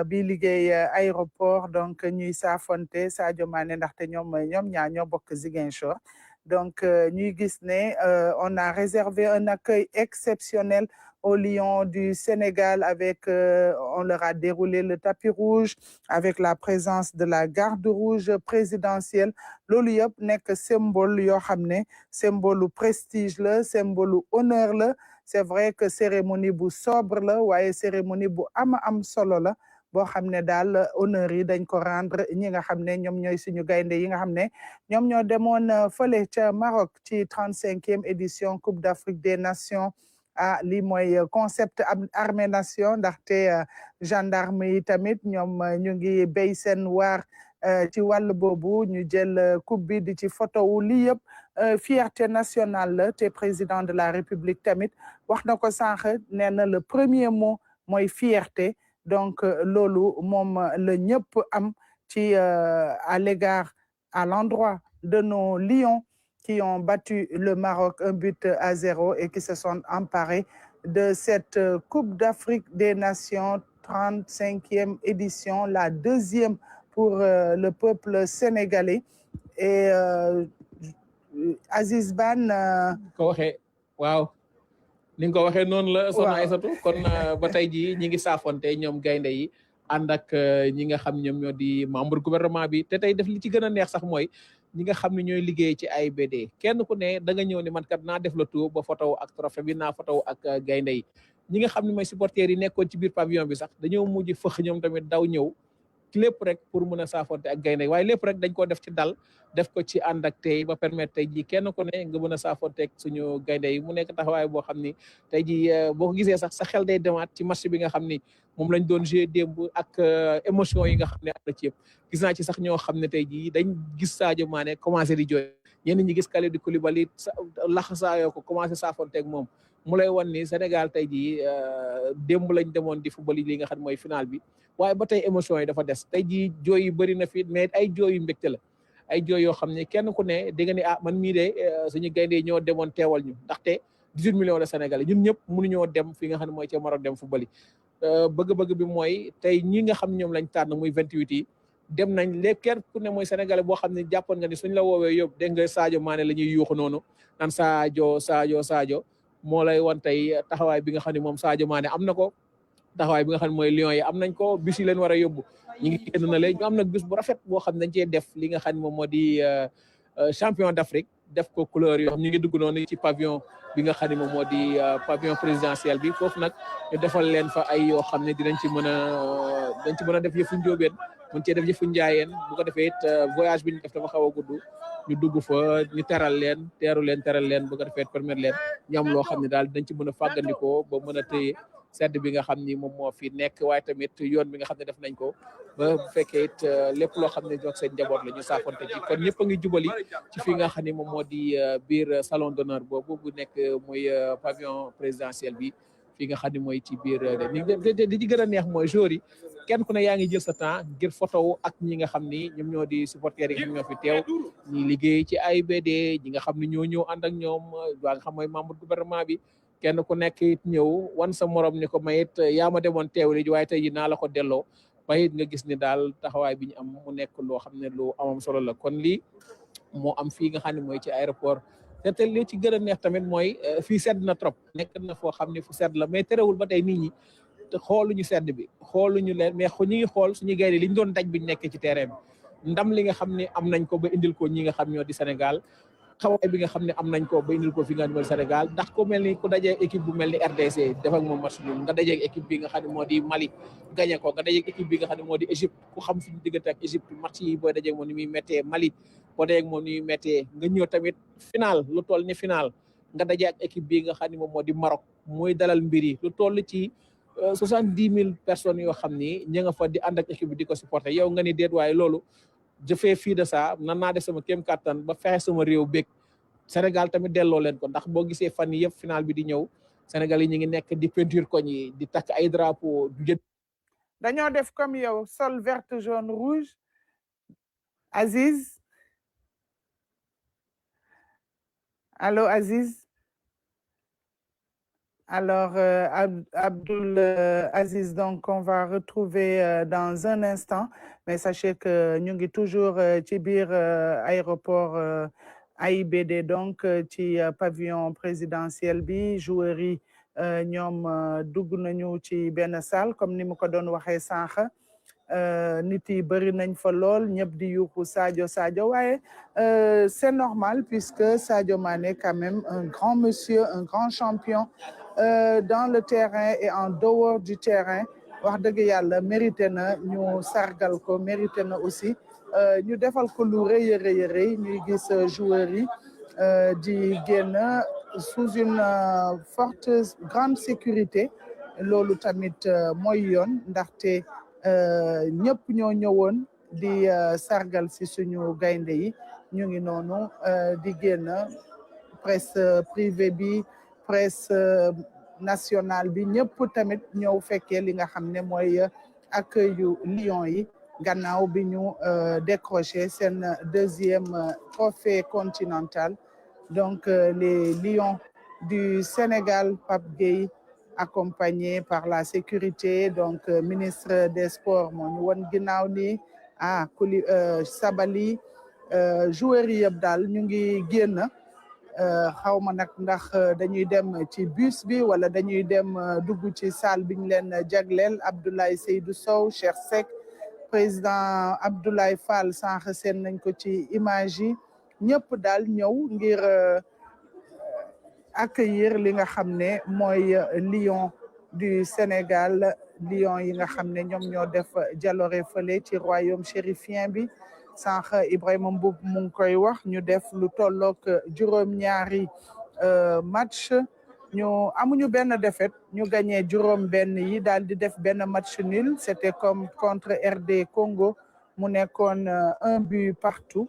bi liggéey aéroport donc ñuy saafonte Sadio Mané ndaxte ñoom ñaar ñoo bokk Ziguinchor donc ñuy gis ne on a réservé un accueil exceptionnel aux Lions du Sénégal avec, on leur a déroulé le tapis rouge avec la présence de la garde rouge présidentielle. Loolu yëpp nekk symbole yoo xam ne symbole prestige la symbole honneur la c'est vrai que cérémonie bu sobre la waaye cérémonie bu am solo la boo xam ne daal honneur yi dañ ko rendre ñi nga xam ne ñoom ñooy suñu gaynde yi nga xam ne ñoom ñoo demoon fële ca Maroc ci 35e édition Coupe d'Afrique des Nations. Lii mooy concept armée nation ndaxte gendarme yi tamit ñoom ñu ngi béy seen waar ci wàll boobu ñu jël coupe bi di ci photo wu lii yëpp fierté nationale la te président de la République tamit wax na ko sànq nee na le premier mot mooy fierté donc loolu moom la ñëpp am ci à l'égard à l'endroit de nos lions qui ont battu le Maroc 1-0 et qui se sont emparés de cette Coupe d'Afrique des Nations, 35e édition, la deuxième pour le peuple sénégalais. Et Aziz Ban... ko waxee waaw ni nga ko waxee noonu la soxna Aïssatou kon ba tey jii ñi ngi saafonte ñoom gaynde yi ànd ak ñi nga xam ñoom ñoo di membre gouvernement bi te tey def li ci gën a neex sax mooy ñi nga xam ne ñooy liggéey ci AIBD kenn ku ne da nga ñëw ne man kat naa def la tour ba photo ak trophée bi naa photo ak gaynde yi ñi nga xam ne mooy supporters yi nekkoon ci biir pavillon bi sax dañoo mujj fëx ñoom tamit daw ñëw lépp rek pour mën a saafonte ak gaynde yi waaye lépp rek dañ ko def ci dal def ko ci ànd ak tey ba permettre tey jii kenn ku ne nga mën a saafonte ak suñu gaynde yi mu nekk taxawaay boo xam ni tey jii boo ko gisee sax sa xel day demaat ci match bi nga xam ni moom lañ doon joué démb ak émotion yi nga xam ne am na ci yëpp gis naa ci sax ñoo xam ne tey jii dañ gis Sadio Mané commencé di jooy ñenn ñi gis Kalidou Koulibaly laxasaayoo ko commencé saafonteeg moom mu lay wan ni Sénégal tey jii démb lañ demoon di football li nga xam mooy final bi waaye ba tey émotion yi dafa des tey jii jooy yi bëri na fi mais ay jooy yu mbégte la ay jooy yoo xam ne kenn ku ne dégg nga ni ah man mii de suñu gaynde ñoo demoon teewal ñu ndaxte 18 millions de Sénégalais ñun ñëpp mënuñoo dem fi nga xam ne mooy ca Maroc dem football yi bëgg-bëgg bi mooy tey ñi nga xam ñoom lañ tànn muy 28 yi dem nañ léegi kenn ku ne mooy Sénégalais boo xam ne jàppoon nga ni suñ la woowee yóbbu dégg nga Sadio Mané la ñuy yuuxu noonu naan Sadio moo lay wan tey taxawaay bi nga xam ne moom Sadio Mané am na ko taxawaay bi nga xam ne mooy Lions yi am nañ ko bis yi leen war a yóbbu ñu ngi génn na léegi ñu am nag bis bu rafet boo xam ne dañ cee def li nga xam ne moom moo di champion d'Afrique def ko couleur yoo xam ñu ngi dugg noonu ci pavillon bi nga xam ne moom moo di pavillon présidentiel bi foofu nag ñu defal leen fa ay yoo xam ne dinañ ci mën a def yëfu njóobeen mën cee def yëfu njaayeen bu ko defee it voyage bi ñu def dafa xaw a gudd ñu dugg fa ñu teral leen teral leen bu ko defee permettre leen ñu am loo xam ne daal dinañ ci mën a fàggandikoo ba mën a téye sedd bi nga xam ni moom moo fi nekk waaye tamit yoon bi nga xam ne def nañ ko ba bu fekkee it lépp loo xam ne jox seen njaboot la ñu saafonte ci kon ñëpp a ngi jubali ci fi nga xam ne moom moo di biir salon d'honneur boobu bu nekk muy pavillon présidentiel bi fi nga xam ne mooy ci biir di ci gën a neex mooy jour yi kenn ku ne yaa ngi jël sa temps ngir photo ak ñi nga xam ni ñoom ñoo di supporters yi ñoo fi teew ñi liggéey ci AIBD ñi nga xam ne ñoo ñëw ànd ak ñoom waa nga xam mooy membre gouvernement bi kenn ku nekk it ñëw wan sa morom ni ko mayit yaa ma demoon teewli ji waaye tey ji naa la ko delloo ba it nga gis ni daal taxawaay bi ñu am mu nekk loo xam ne lu amam solo la kon lii moo am fii nga xam ne mooy ci aéroport te li ci gën a neex tamit mooy fii sedd na trop nekk na foo xam ne fu sedd la mais terewul ba tey nit ñi te xooluñu sedd bi xooluñu leen mais ñu ngi xool suñu gaynde li ñu doon daj bi ñu nekk ci terrain bi ndam li nga xam ne am nañ ko ba indil ko ñi nga xam ñoo di Sénégal xawaay bi nga xam ne am nañ ko ba indil ko fi nga xam ne Sénégal ndax ko mel ni ku dajee équipe bu mel ni RDC def ak moom match nul nga dajee équipe bi nga xam ne moo di Mali gagné ko nga dajee équipe bi nga xam ne moo di Égypte ku xam suñu diggante ak Égypte match yi booy dajee moom ni muy méttee Mali boo dajee moom ni muy méttee nga ñëw tamit final lu toll ni final nga dajee ak équipe bi nga xam ne moom moo di Maroc mooy dalal mbir yi lu toll ci 70,000 personnes yoo xam ni ña nga fa di ànd ak équipe bi di ko supporter yow nga ni déet waaye loolu je fais fi de ça nan naa def sama kéem kattan ba fexe sama réew bég Sénégal tamit delloo leen ko ndax boo gisee fan yi yëpp final bi di ñëw Sénégal yi ñu ngi nekk di peinture koñ yi di takk ay drapeau du jët dañoo def comme yow sol verte jaune rouge Aziz allô Aziz alors Abdoul Aziz, donc on va retrouver dans un instant mais sachez que ñu ngi toujours ci biir aéroport AIBD donc ci pavillon présidentiel bi joueurs yi ñoom dugg nañu ci benn salle comme ni mu ko doon waxee sànq nit yi bëri nañ fa lool ñëpp di yuuxu Sadio waaye c'est normal puisque Sadio Mané quand même un grand monsieur un grand champion dans le terrain et en dehors du terrain wax dëgg yàlla mérité na ñu sargal ko mérité na aussi ñu defal ko lu rëy rëy ñuy gis joueurs yi di génn sous une forte grande sécurité loolu tamit mooy yoon ndaxte ñëpp ñoo ñëwoon di sargal si suñu gaynde yi ñu ngi noonu di génn presse privée bi presse nationale bi ñëpp tamit ñëw fekkee li nga xam ne mooy accueil Lions yi gannaaw bi ñu décroché seen deuxième trophée continental donc les Lions du Sénégal Pape Gueye accompagné par la sécurité donc ministre des sports moo ñu won ginnaaw ni Sabali joueurs yi yëpp daal ñu ngi génn xaw ma nag ndax dañuy dem ci bus bi wala dañuy dem dugg ci salle bi ñu leen jagleel Abdoulaye Seydou Sow Cheikh Seck président Abdoulaye Fall sànq seen nañ ko ci image yi ñëpp daal ñëw ngir accueillir li nga xam ne mooy Lions du Sénégal Lions yi nga xam ne ñoom ñoo def jaloore fële ci royaume chérifien bi sànq Ibrahima Mboub mu ngi koy wax ñu def lu tollook juróom-ñaari match ñu amuñu benn défaite ñu gagné juróom-benn yi daal di def benn match nul c'était comme contre RD Congo mu nekkoon 1 but partout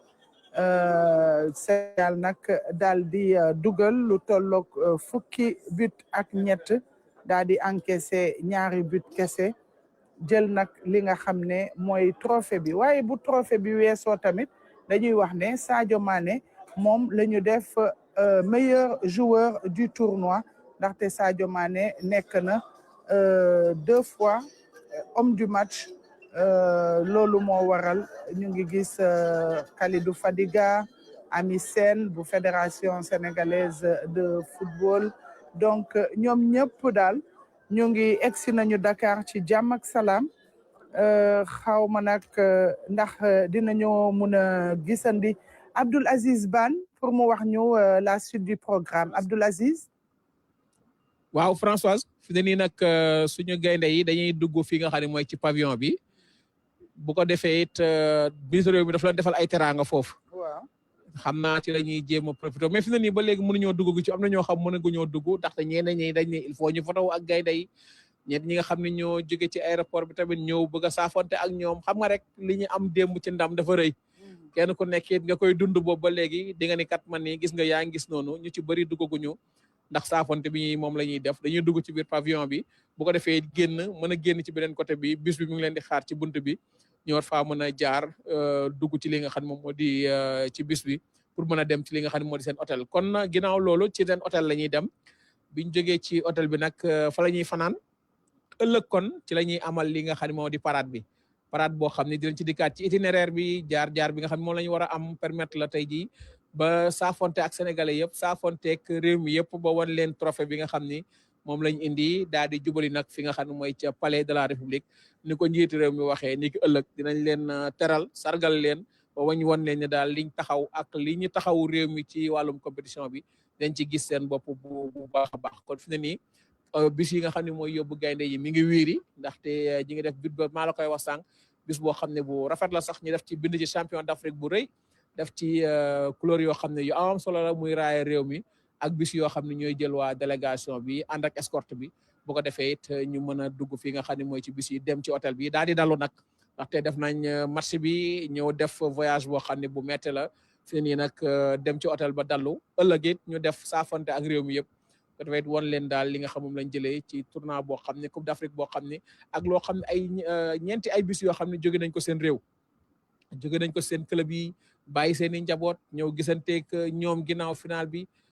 Sénégal nag daal di dugal lu tolloog fukki but ak ñett daal di encaissé ñaari but kese jël nag li nga xam ne mooy trophée bi waaye bu trophée bi weesoo tamit dañuy wax ne Sadio Mané moom la ñu def meilleur joueur du tournoi ndaxte Sadio Mané nekk na 2 fois homme du match loolu moo waral ñu ngi gis Khalidou Fadiga Ami Sène bu fédération sénégalaise de football donc ñoom ñëpp daal ñu ngi egsi nañu Dakar ci jàmm ak salaam xaw ma nag ndax dinañu mun a gisandi Abdoul Aziz Ban pour mu wax ñu la suite du programme Abdoul Aziz. waaw Françoise fi ne nii nag suñu gaynde yi dañuy dugg fi nga xam ne mooy ci pavillon bi bu ko defee it biir réew mi dafa leen defal ay teraanga foofu. waaw xam naa ci la ñuy jéem a profité mais fi ne nii ba léegi mënuñoo dugg ci am na ñoo xam mënaguñoo dugg ndaxte ñeneen ñi dañ ne il faut ñu fotow ak gaynde yi ñet ñi nga xam ne ñoo jóge ci aéroport bi tamit ñëw bëgg a saafonte ak ñoom xam nga rek li ñu am démb ci ndam dafa rëy kenn ku nekk it nga koy dund boobu ba léegi di nga ni kat man ni gis nga yaa ngi gis noonu ñu ci bëri duggaguñu ndax saafonte bi moom la ñuy def dañuy dugg ci biir pavillon bi bu ko defee génn mën a génn ci beneen côté bi bus bi mu ngi leen di xaar ci bunt bi ñu war faa mën a jaar dugg ci li nga xam ne moom moo di ci bus bi pour mën a dem ci li nga xam ne moo di seen hôtel kon ginnaaw loolu ci seen hôtel la ñuy dem biñ jógee ci hôtel bi nag fa la ñuy fanaan ëllëg kon ci la ñuy amal li nga xam ne moo di parade bi parade boo xam ne dinañ ci dikkaat ci itinéraire bi jaar bi nga xam ne moom la ñu war a am permettre la tey jii ba saafonte ak sénégalais yëpp saafonte ak réew mi yëpp ba wan leen trophée bi nga xam ni moom lañ indi daal di jubali nag fi nga xam ne mooy ca palais de la république ni ko njiitu réew mi waxee ni ki ëllëg dinañ leen teral sargal leen ba wañ wan leen ne daal liñ taxaw ak li ñu taxaw réew mi ci wàllum compétition bi dañ ci gis seen bopp bu baax a baax kon fi ne nii bis yi nga xam ne mooy yóbbu gaynde yi mi ngi wiiri ndaxte ñi ngi def but ba maa la koy wax sànq bis boo xam ne bu rafet la sax ñu def ci bind ci champion d'Afrique bu rëy def ci couleur yoo xam ne yu am solo la muy raaya réew mi ak bis yoo xam ne ñooy jël waa délégation bi ànd ak escorte bi bu ko defee it ñu mën a dugg fi nga xam ne mooy ci bis yi dem ci hôtel bi daal di dalu nag ndaxte def nañ match bi ñëw def voyage boo xam ne bu métti la fi nii nag dem ci hôtel ba dallu ëllëg it ñu def saafante ak réew mi yëpp ko defee it won leen daal li nga xam moom lañ jëlee ci tournoi boo xam ne Coupe d'Afrique boo xam ne ak loo xam ne ay ñeenti ay bis yoo xam ne jóge nañ ko seen réew jóge nañ ko seen club yi bàyyi seen i njaboot ñëw gisanteeg ñoom ginnaaw final bi